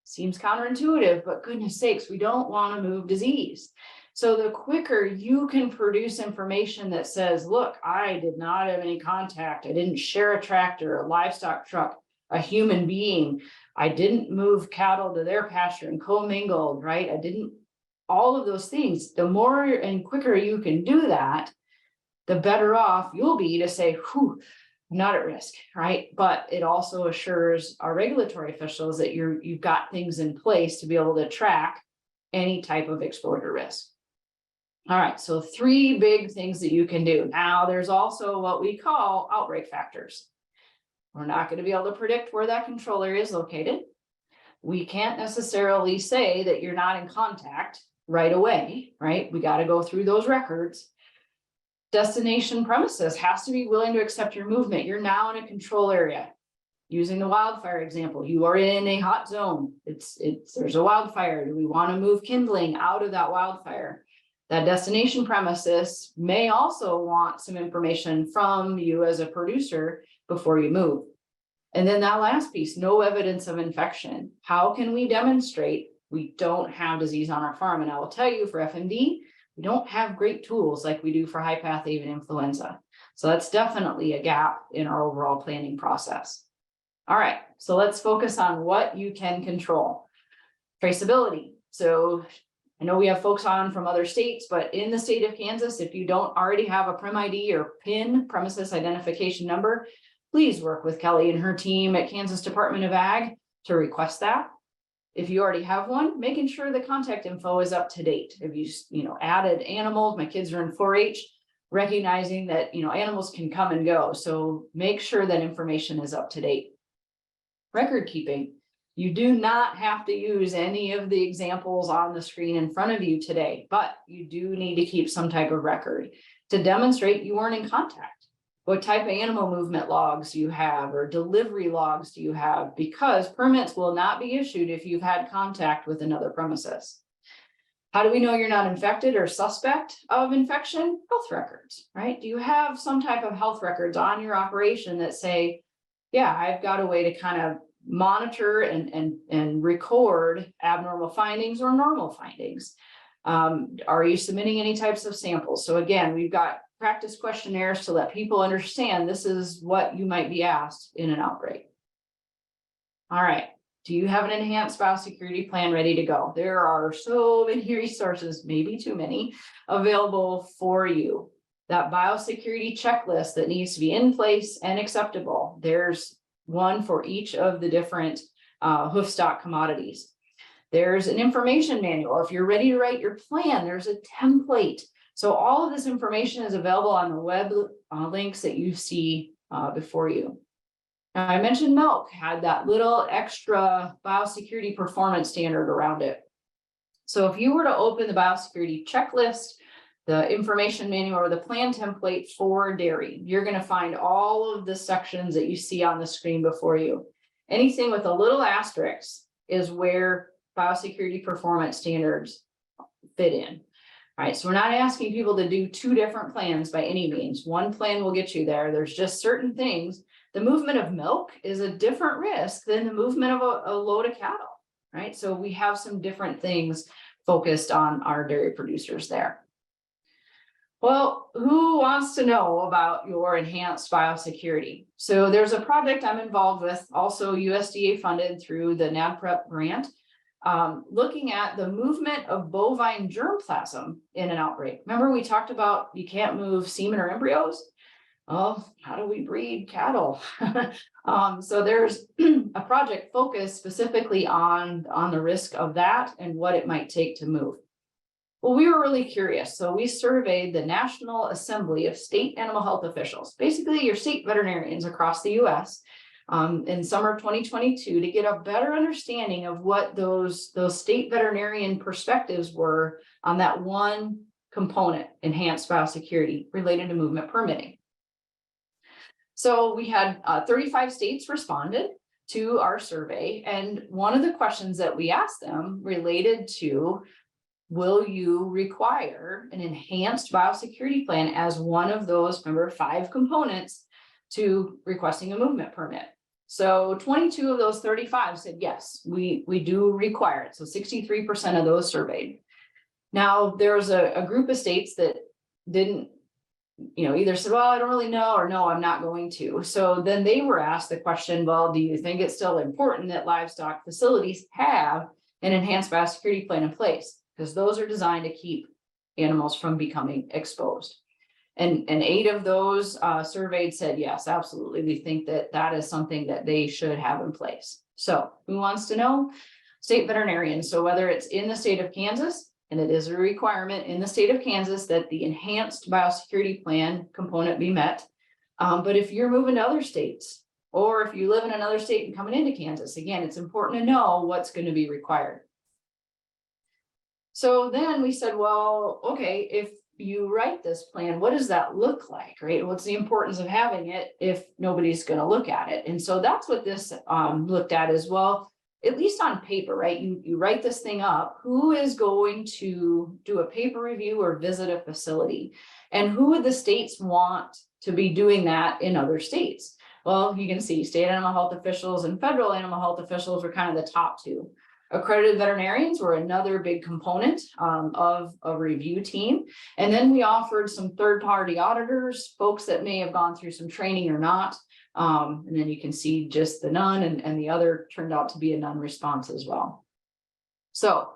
Seems counterintuitive, but goodness sakes, we don't want to move disease. So the quicker you can produce information that says, look, I did not have any contact, I didn't share a tractor, a livestock truck, a human being, I didn't move cattle to their pasture and commingled, right? I didn't, all of those things, the more and quicker you can do that, the better off you'll be to say, whew, not at risk, right? But it also assures our regulatory officials that you've got things in place to be able to track any type of exposure risk. All right, so 3 big things that you can do. Now, there's also what we call outbreak factors. We're not going to be able to predict where that control area is located. We can't necessarily say that you're not in contact right away, right? We got to go through those records. Destination premises has to be willing to accept your movement. You're now in a control area. Using the wildfire example, you are in a hot zone. There's a wildfire. Do we want to move kindling out of that wildfire? That destination premises may also want some information from you as a producer before you move. And then that last piece, no evidence of infection. How can we demonstrate we don't have disease on our farm? And I will tell you, for FMD, we don't have great tools like we do for high path avian influenza. So that's definitely a gap in our overall planning process. All right, so let's focus on what you can control. Traceability. So I know we have folks on from other states, but in the state of Kansas, if you don't already have a Prem ID or PIN, premises identification number, please work with Kelly and her team at Kansas Department of Ag to request that. If you already have one, making sure the contact info is up to date. If you added animals, my kids are in 4-H, recognizing that animals can come and go. So make sure that information is up to date. Record keeping. You do not have to use any of the examples on the screen in front of you today, but you do need to keep some type of record to demonstrate you weren't in contact. What type of animal movement logs do you have, or delivery logs do you have? Because permits will not be issued if you've had contact with another premises. How do we know you're not infected or suspect of infection? Health records, right? Do you have some type of health records on your operation that say, yeah, I've got a way to kind of monitor and record abnormal findings or normal findings? Are you submitting any types of samples? So again, we've got practice questionnaires to let people understand this is what you might be asked in an outbreak. All right. Do you have an enhanced biosecurity plan ready to go? There are so many resources, maybe too many, available for you. That biosecurity checklist that needs to be in place and acceptable. There's one for each of the different hoof stock commodities. There's an information manual. If you're ready to write your plan, there's a template. So all of this information is available on the web links that you see before you. Now, I mentioned milk had that little extra biosecurity performance standard around it. So if you were to open the biosecurity checklist, the information manual, or the plan template for dairy, you're going to find all of the sections that you see on the screen before you. Anything with a little asterisk is where biosecurity performance standards fit in. All right, so we're not asking people to do 2 different plans by any means. One plan will get you there. There's just certain things. The movement of milk is a different risk than the movement of a load of cattle, right? So we have some different things focused on our dairy producers there. Well, who wants to know about your enhanced biosecurity? So there's a project I'm involved with, also USDA funded through the NADPREP grant, looking at the movement of bovine germplasm in an outbreak. Remember we talked about you can't move semen or embryos? Well, how do we breed cattle? So there's a project focused specifically on the risk of that and what it might take to move. Well, we were really curious. So we surveyed the National Assembly of State Animal Health Officials, basically your state veterinarians across the US, in summer of 2022 to get a better understanding of what those state veterinarian perspectives were on that one component, enhanced biosecurity, related to movement permitting. So we had 35 states responded to our survey. And one of the questions that we asked them related to, will you require an enhanced biosecurity plan as one of those, remember, 5 components to requesting a movement permit? So 22 of those 35 said, yes, we do require it. So 63% of those surveyed. Now there's a group of states that didn't, either said, well, I don't really know, or no, I'm not going to. So then they were asked the question, well, do you think it's still important that livestock facilities have an enhanced biosecurity plan in place? Because those are designed to keep animals from becoming exposed. And 8 of those surveyed said, yes, absolutely. We think that that is something that they should have in place. So who wants to know? State veterinarians. So whether it's in the state of Kansas, and it is a requirement in the state of Kansas that the enhanced biosecurity plan component be met. But if you're moving to other states, or if you live in another state and coming into Kansas, again, it's important to know what's going to be required. So then we said, well, okay, if you write this plan, what does that look like, right? What's the importance of having it if nobody's going to look at it? And so that's what this looked at as well, at least on paper, right? You write this thing up, who is going to do a paper review or visit a facility? And who would the states want to be doing that in other states? Well, you can see state animal health officials and federal animal health officials were kind of the top 2. Accredited veterinarians were another big component of a review team. And then we offered some third-party auditors, folks that may have gone through some training or not. And then you can see just the none, and the other turned out to be a none response as well. So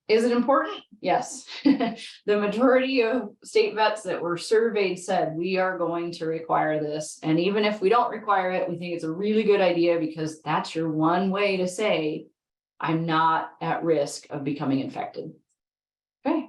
is it important? Yes. The majority of state vets that were surveyed said we are going to require this. And even if we don't require it, we think it's a really good idea because that's your one way to say, I'm not at risk of becoming infected. Okay.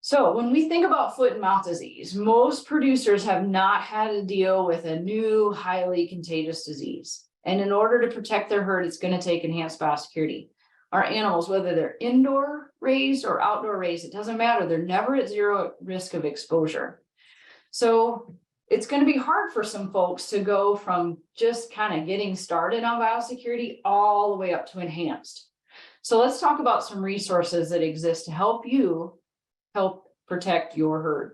So when we think about foot and mouth disease, most producers have not had to deal with a new highly contagious disease. And in order to protect their herd, it's going to take enhanced biosecurity. Our animals, whether they're indoor raised or outdoor raised, it doesn't matter. They're never at zero risk of exposure. So it's going to be hard for some folks to go from just kind of getting started on biosecurity all the way up to enhanced. So let's talk about some resources that exist to help you help protect your herd.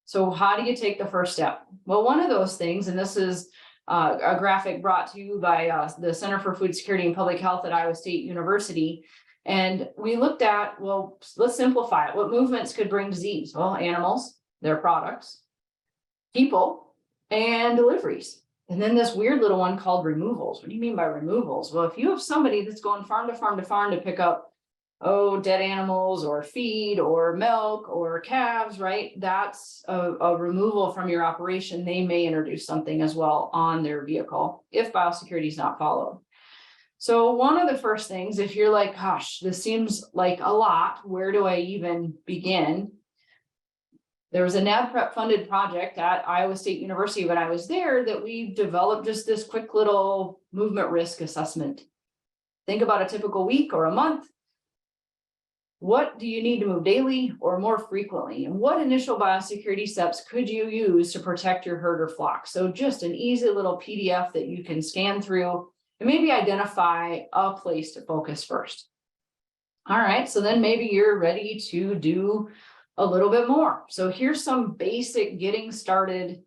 So how do you take the first step? Well, one of those things, and this is a graphic brought to you by the Center for Food Security and Public Health at Iowa State University. And we looked at, well, let's simplify it. What movements could bring disease? Well, animals, their products, people, and deliveries. And then this weird little one called removals. What do you mean by removals? Well, if you have somebody that's going farm to farm to farm to pick up, dead animals or feed or milk or calves, right? That's a removal from your operation. They may introduce something as well on their vehicle if biosecurity is not followed. So one of the first things, if you're like, gosh, this seems like a lot, where do I even begin? There was a NABPREP funded project at Iowa State University when I was there that we developed just this quick little movement risk assessment. Think about a typical week or a month. What do you need to move daily or more frequently? And what initial biosecurity steps could you use to protect your herd or flock? So just an easy little PDF that you can scan through and maybe identify a place to focus first. All right, so then maybe you're ready to do a little bit more. So here's some basic getting started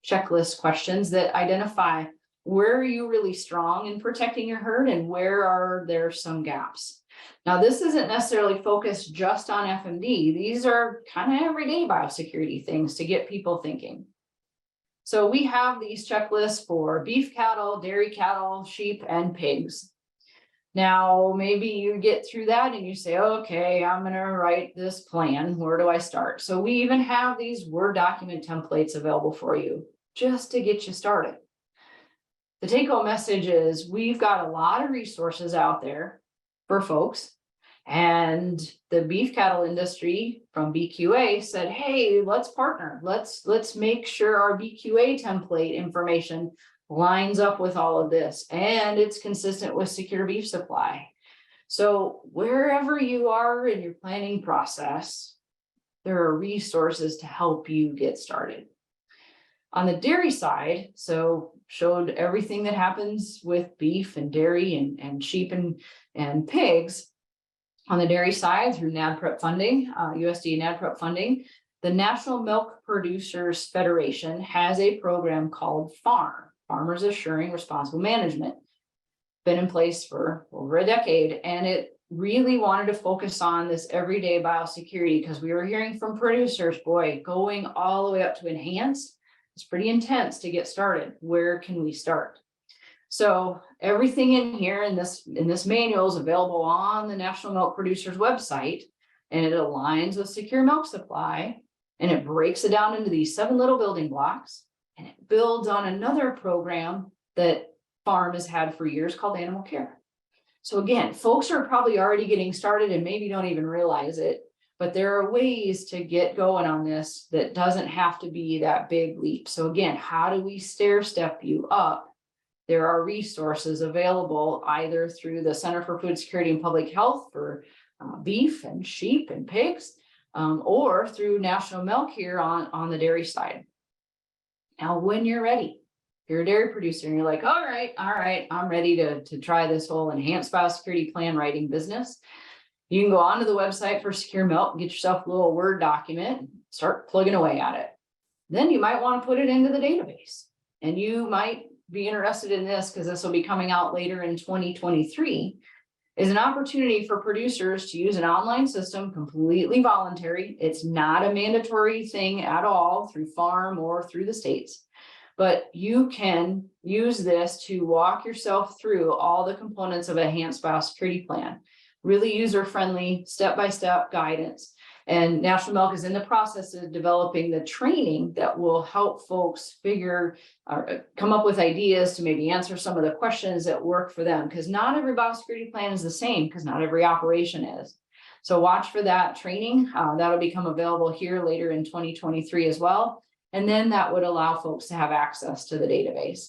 checklist questions that identify where are you really strong in protecting your herd and where are there some gaps. Now, this isn't necessarily focused just on FMD. These are kind of everyday biosecurity things to get people thinking. So we have these checklists for beef cattle, dairy cattle, sheep, and pigs. Now, maybe you get through that and you say, okay, I'm going to write this plan. Where do I start? So we even have these Word document templates available for you just to get you started. The take-home message is we've got a lot of resources out there for folks. And the beef cattle industry from BQA said, hey, let's partner. Let's make sure our BQA template information lines up with all of this and it's consistent with secure beef supply. So wherever you are in your planning process, there are resources to help you get started. On the dairy side, so showed everything that happens with beef and dairy and sheep and pigs. On the dairy side, through NABPREP funding, USDA NABPREP funding, the National Milk Producers Federation has a program called FARM, Farmers Assuring Responsible Management. Been in place for over a decade, and it really wanted to focus on this everyday biosecurity because we were hearing from producers, boy, going all the way up to enhanced, it's pretty intense to get started. Where can we start? So everything in here in this manual is available on the National Milk Producers website, and it aligns with secure milk supply and it breaks it down into these 7 little building blocks, and it builds on another program that farm has had for years called animal care. So again, folks are probably already getting started and maybe don't even realize it, but there are ways to get going on this that doesn't have to be that big leap. So again, how do we stair step you up? There are resources available either through the Center for Food Security and Public Health for beef and sheep and pigs, or through National Milk here on the dairy side. Now, when you're ready, if you're a dairy producer and you're like, all right, I'm ready to try this whole enhanced biosecurity plan writing business, you can go onto the website for Secure Milk, get yourself a little Word document, and start plugging away at it. Then you might want to put it into the database, and you might be interested in this because this will be coming out later in 2023, is an opportunity for producers to use an online system, completely voluntary. It's not a mandatory thing at all through farm or through the states, but you can use this to walk yourself through all the components of an enhanced biosecurity plan. Really user-friendly, step-by-step guidance. And National Milk is in the process of developing the training that will help folks figure or come up with ideas to maybe answer some of the questions that work for them. Because not every biosecurity plan is the same, because not every operation is. So watch for that training. That'll become available here later in 2023 as well. And then that would allow folks to have access to the database.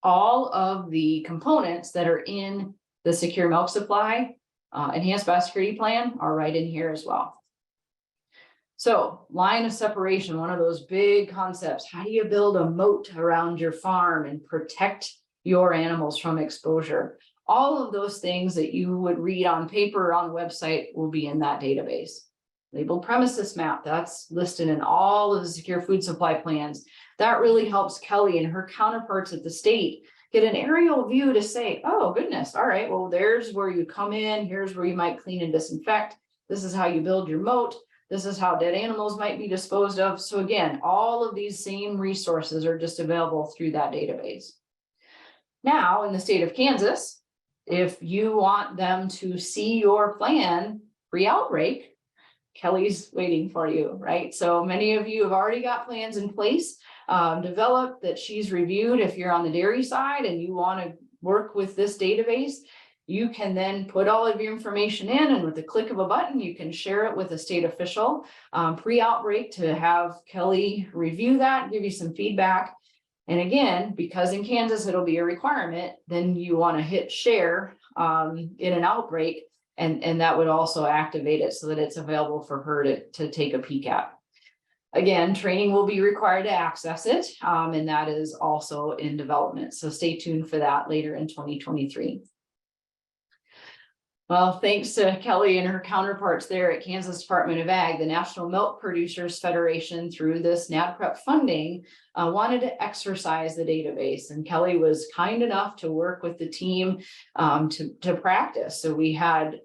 All of the components that are in the Secure Milk Supply enhanced biosecurity plan are right in here as well. So line of separation, one of those big concepts. How do you build a moat around your farm and protect your animals from exposure? All of those things that you would read on paper or on the website will be in that database. Labeled premises map, that's listed in all of the secure food supply plans. That really helps Kelly and her counterparts at the state get an aerial view to say, oh goodness, all right, well, there's where you come in, here's where you might clean and disinfect. This is how you build your moat. This is how dead animals might be disposed of. So again, all of these same resources are just available through that database. Now, in the state of Kansas, if you want them to see your plan pre-outbreak, Kelly's waiting for you, right? So many of you have already got plans in place, developed that she's reviewed. If you're on the dairy side and you want to work with this database, you can then put all of your information in, and with the click of a button, you can share it with a state official pre-outbreak to have Kelly review that, give you some feedback. And again, because in Kansas, it'll be a requirement, then you want to hit share in an outbreak, and that would also activate it so that it's available for her to take a peek at. Again, training will be required to access it, and that is also in development. So stay tuned for that later in 2023. Well, thanks to Kelly and her counterparts there at Kansas Department of Ag, the National Milk Producers Federation, through this NADPREP funding, wanted to exercise the database. And Kelly was kind enough to work with the team to practice. So we had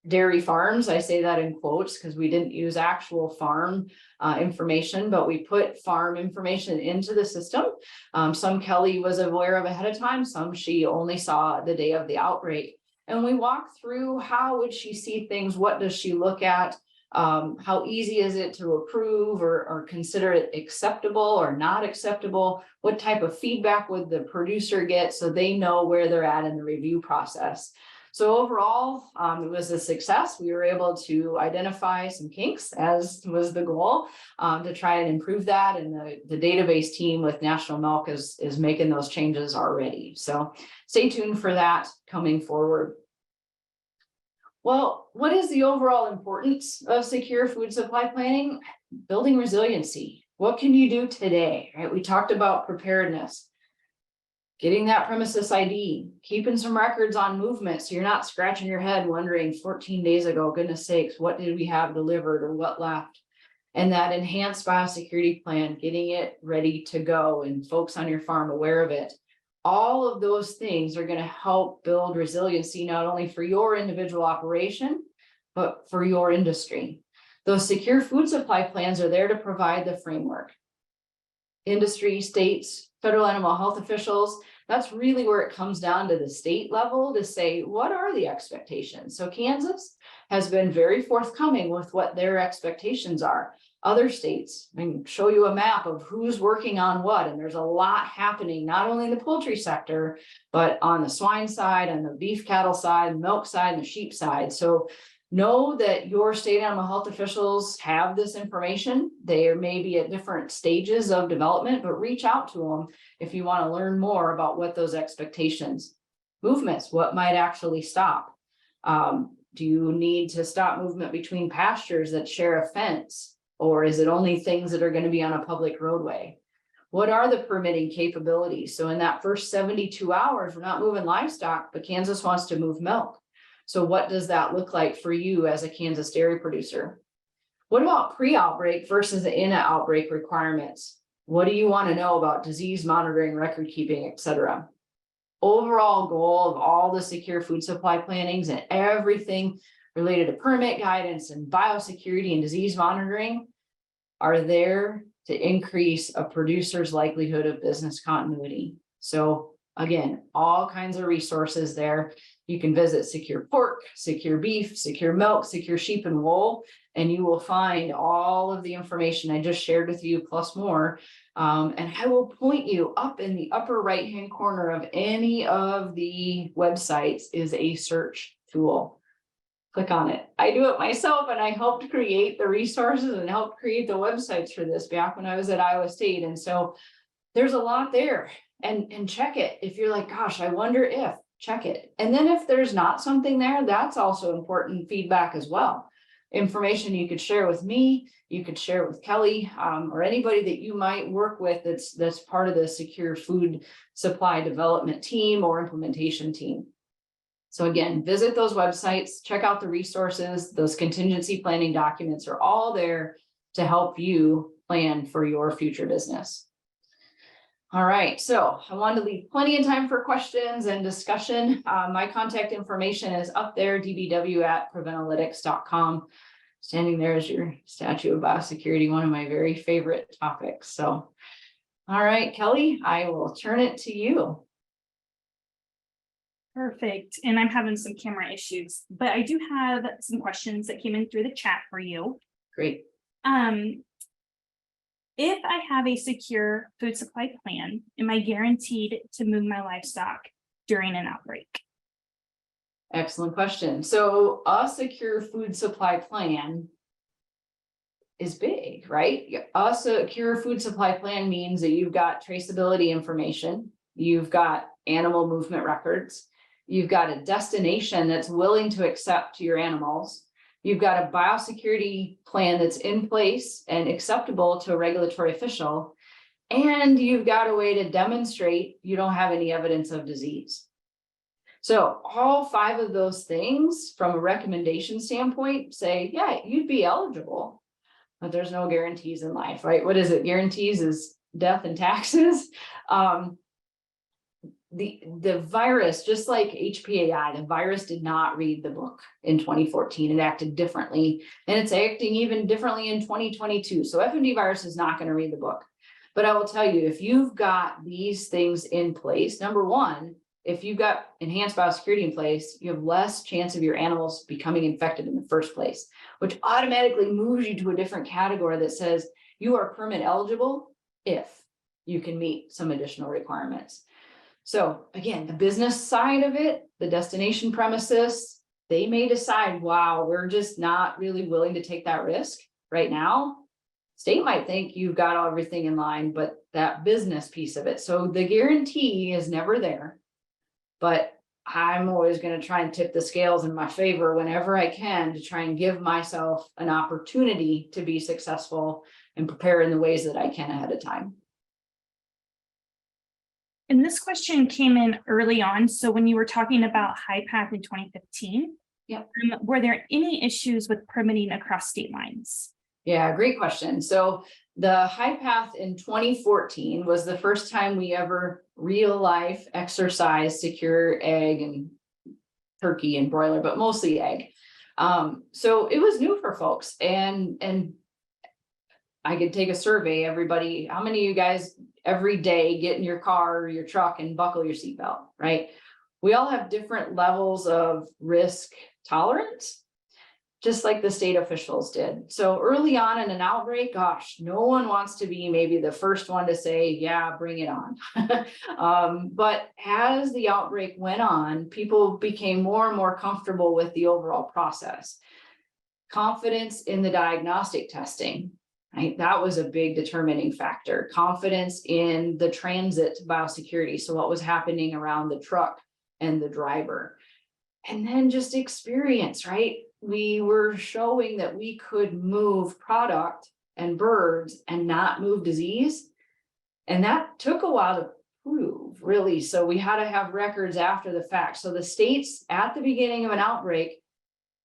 dairy farms, I say that in quotes because we didn't use actual farm information, but we put farm information into the system. Some Kelly was aware of ahead of time, some she only saw the day of the outbreak. And we walked through how would she see things, what does she look at, how easy is it to approve or consider it acceptable or not acceptable, what type of feedback would the producer get so they know where they're at in the review process. So overall, it was a success. We were able to identify some kinks, as was the goal, to try and improve that. And the database team with National Milk is making those changes already. So stay tuned for that coming forward. Well, what is the overall importance of secure food supply planning? Building resiliency. What can you do today? Right? We talked about preparedness. Getting that premises ID, keeping some records on movement so you're not scratching your head wondering 14 days ago, goodness sakes, what did we have delivered or what left? And that enhanced biosecurity plan, getting it ready to go and folks on your farm aware of it. All of those things are going to help build resiliency, not only for your individual operation, but for your industry. Those secure food supply plans are there to provide the framework. Industry, states, federal animal health officials, that's really where it comes down to the state level to say, what are the expectations? So Kansas has been very forthcoming with what their expectations are. Other states, I can show you a map of who's working on what, and there's a lot happening, not only in the poultry sector, but on the swine side, and the beef cattle side, milk side, and the sheep side. So know that your state animal health officials have this information. They may be at different stages of development, but reach out to them if you want to learn more about what those expectations. Movements, what might actually stop? Do you need to stop movement between pastures that share a fence? Or is it only things that are going to be on a public roadway? What are the permitting capabilities? So in that first 72 hours, we're not moving livestock, but Kansas wants to move milk. So what does that look like for you as a Kansas dairy producer? What about pre-outbreak versus the in-outbreak requirements? What do you want to know about disease monitoring, record keeping, et cetera? Overall goal of all the secure food supply plannings and everything related to permit guidance and biosecurity and disease monitoring are there to increase a producer's likelihood of business continuity. So again, all kinds of resources there. You can visit Secure Pork, Secure Beef, Secure Milk, Secure Sheep and Wool, and you will find all of the information I just shared with you plus more. And I will point you up in the upper right-hand corner of any of the websites is a search tool. Click on it. I do it myself, and I helped create the resources and helped create the websites for this back when I was at Iowa State. And so there's a lot there, and check it. If you're like, gosh, I wonder if, check it. And then if there's not something there, that's also important feedback as well. Information you could share with me, you could share with Kelly, or anybody that you might work with that's part of the secure food supply development team or implementation team. So again, visit those websites, check out the resources. Those contingency planning documents are all there to help you plan for your future business. All right, so I wanted to leave plenty of time for questions and discussion. My contact information is up there, dbw@preventalytics.com. Standing there is your statue of biosecurity, one of my very favorite topics. So, all right, Kelly, I will turn it to you. Perfect. And I'm having some camera issues, but I do have some questions that came in through the chat for you. Great. If I have a secure food supply plan, am I guaranteed to move my livestock during an outbreak? Excellent question. So a secure food supply plan is big, right? A secure food supply plan means that you've got traceability information, you've got animal movement records, you've got a destination that's willing to accept your animals, you've got a biosecurity plan that's in place and acceptable to a regulatory official, and you've got a way to demonstrate you don't have any evidence of disease. So all 5 of those things from a recommendation standpoint say, yeah, you'd be eligible, but there's no guarantees in life, right? What is it? Guarantees is death and taxes. The virus, just like HPAI, the virus did not read the book in 2014. It acted differently, and it's acting even differently in 2022. So FMD virus is not going to read the book. But I will tell you, if you've got these things in place, number one, if you've got enhanced biosecurity in place, you have less chance of your animals becoming infected in the first place, which automatically moves you to a different category that says you are permit eligible if you can meet some additional requirements. So again, the business side of it, the destination premises, they may decide, wow, we're just not really willing to take that risk right now. State might think you've got everything in line, but that business piece of it. So the guarantee is never there, but I'm always going to try and tip the scales in my favor whenever I can to try and give myself an opportunity to be successful and prepare in the ways that I can ahead of time. And this question came in early on. So when you were talking about High Path in 2015, yep. Were there any issues with permitting across state lines? Yeah, great question. So the High Path in 2014 was the first time we ever real life exercise secure egg and turkey and broiler, but mostly egg. So it was new for folks, and I could take a survey. Everybody, how many of you guys every day, get in your car or your truck and buckle your seatbelt, right? We all have different levels of risk tolerance, just like the state officials did. So early on in an outbreak, gosh, no one wants to be maybe the first one to say, yeah, bring it on. But as the outbreak went on, people became more and more comfortable with the overall process. Confidence in the diagnostic testing, right? That was a big determining factor. Confidence in the transit biosecurity. So what was happening around the truck and the driver. And then just experience, right? We were showing that we could move product and birds and not move disease. And that took a while to prove, really. So we had to have records after the fact. So the states at the beginning of an outbreak,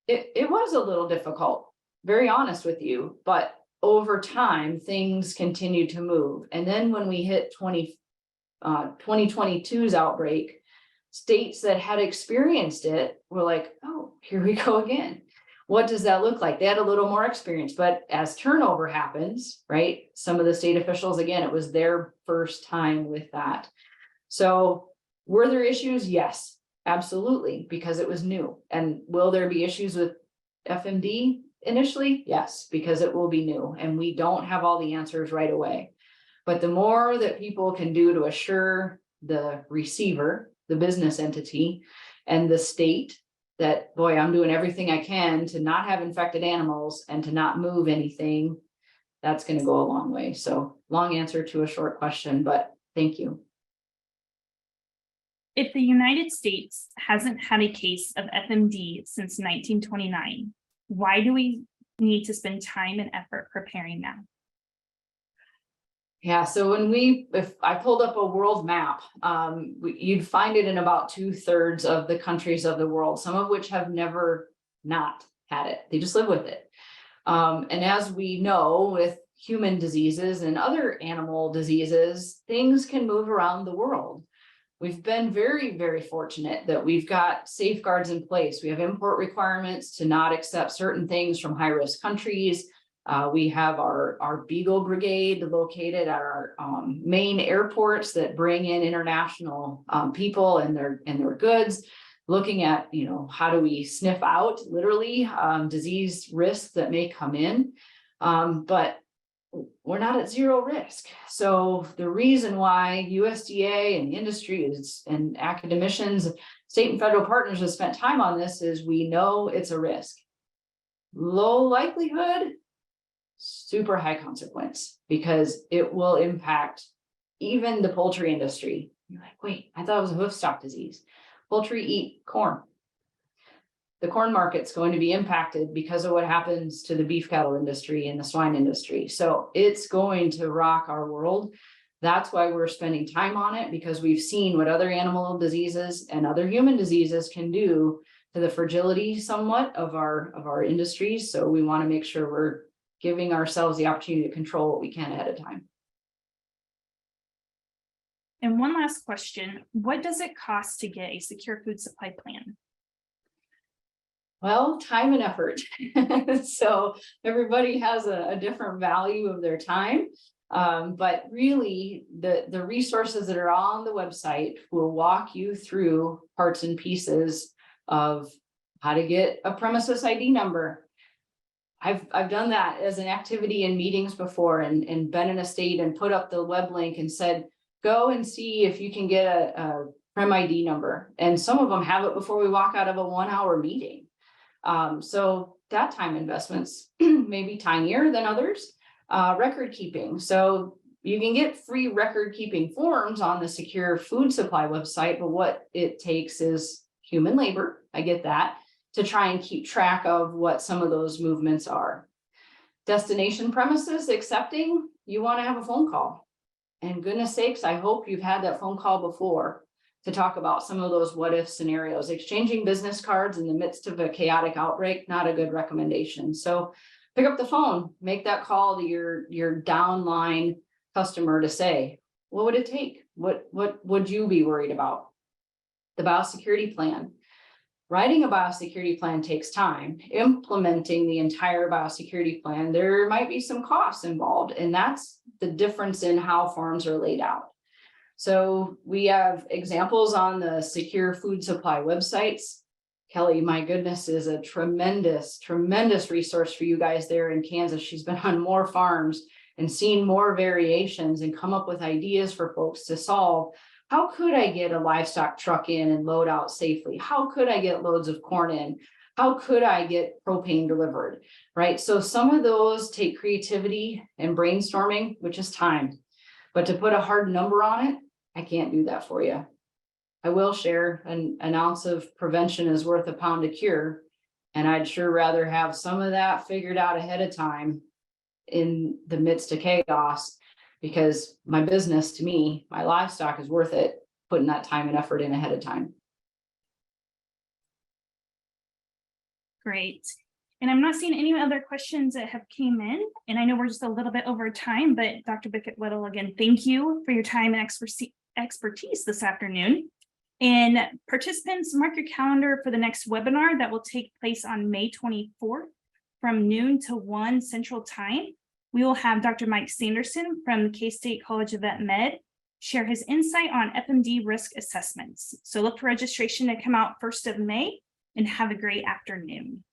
it was a little difficult, very honest with you, but over time, things continued to move. And then when we hit 2022's outbreak, states that had experienced it were like, oh, here we go again. What does that look like? They had a little more experience, but as turnover happens, right? Some of the state officials, again, it was their first time with that. So were there issues? Yes, absolutely, because it was new. And will there be issues with FMD initially? Yes, because it will be new and we don't have all the answers right away. But the more that people can do to assure the receiver, the business entity, and the state that, boy, I'm doing everything I can to not have infected animals and to not move anything, that's going to go a long way. So long answer to a short question, but thank you. If the United States hasn't had a case of FMD since 1929, why do we need to spend time and effort preparing now? Yeah, so if I pulled up a world map, you'd find it in about 2/3 of the countries of the world, some of which have never not had it. They just live with it. And as we know, with human diseases and other animal diseases, things can move around the world. We've been very, very fortunate that we've got safeguards in place. We have import requirements to not accept certain things from high-risk countries. We have our Beagle Brigade located at our main airports that bring in international people and their goods, looking at, how do we sniff out literally disease risks that may come in. But we're not at zero risk. So the reason why USDA and the industry and academicians, state and federal partners have spent time on this is we know it's a risk. Low likelihood, super high consequence, because it will impact even the poultry industry. You're like, wait, I thought it was a hoof stock disease. Poultry eat corn. The corn market's going to be impacted because of what happens to the beef cattle industry and the swine industry. So it's going to rock our world. That's why we're spending time on it, because we've seen what other animal diseases and other human diseases can do to the fragility somewhat of our industries. So we want to make sure we're giving ourselves the opportunity to control what we can ahead of time. And one last question, what does it cost to get a secure food supply plan? Well, time and effort. So everybody has a different value of their time. But really the resources that are on the website will walk you through parts and pieces of how to get a premises ID number. I've done that as an activity in meetings before and been in a state and put up the web link and said, go and see if you can get a Prem ID number. And some of them have it before we walk out of a 1-hour meeting. So that time investments may be tinier than others. Record keeping. So you can get free record keeping forms on the secure food supply website, but what it takes is human labor. I get that, to try and keep track of what some of those movements are. Destination premises accepting, you want to have a phone call. And goodness sakes, I hope you've had that phone call before to talk about some of those what if scenarios. Exchanging business cards in the midst of a chaotic outbreak, not a good recommendation. So pick up the phone, make that call to your downline customer to say, what would it take? What would you be worried about? The biosecurity plan. Writing a biosecurity plan takes time. Implementing the entire biosecurity plan, there might be some costs involved, and that's the difference in how farms are laid out. So we have examples on the secure food supply websites. Kelly, my goodness, is a tremendous, tremendous resource for you guys there in Kansas. She's been on more farms and seen more variations and come up with ideas for folks to solve. How could I get a livestock truck in and load out safely? How could I get loads of corn in? How could I get propane delivered, right? So some of those take creativity and brainstorming, which is time. But to put a hard number on it, I can't do that for you. I will share an ounce of prevention is worth a pound of cure. And I'd sure rather have some of that figured out ahead of time in the midst of chaos, because my business, to me, my livestock is worth it, putting that time and effort in ahead of time. Great. And I'm not seeing any other questions that have came in. And I know we're just a little bit over time, but Dr. Bickett-Weddle, again, thank you for your time and expertise this afternoon. And participants, mark your calendar for the next webinar that will take place on May 24th from noon to 1 Central Time. We will have Dr. Mike Sanderson from K-State College of Vet Med share his insight on FMD risk assessments. So look for registration to come out 1st of May, and have a great afternoon.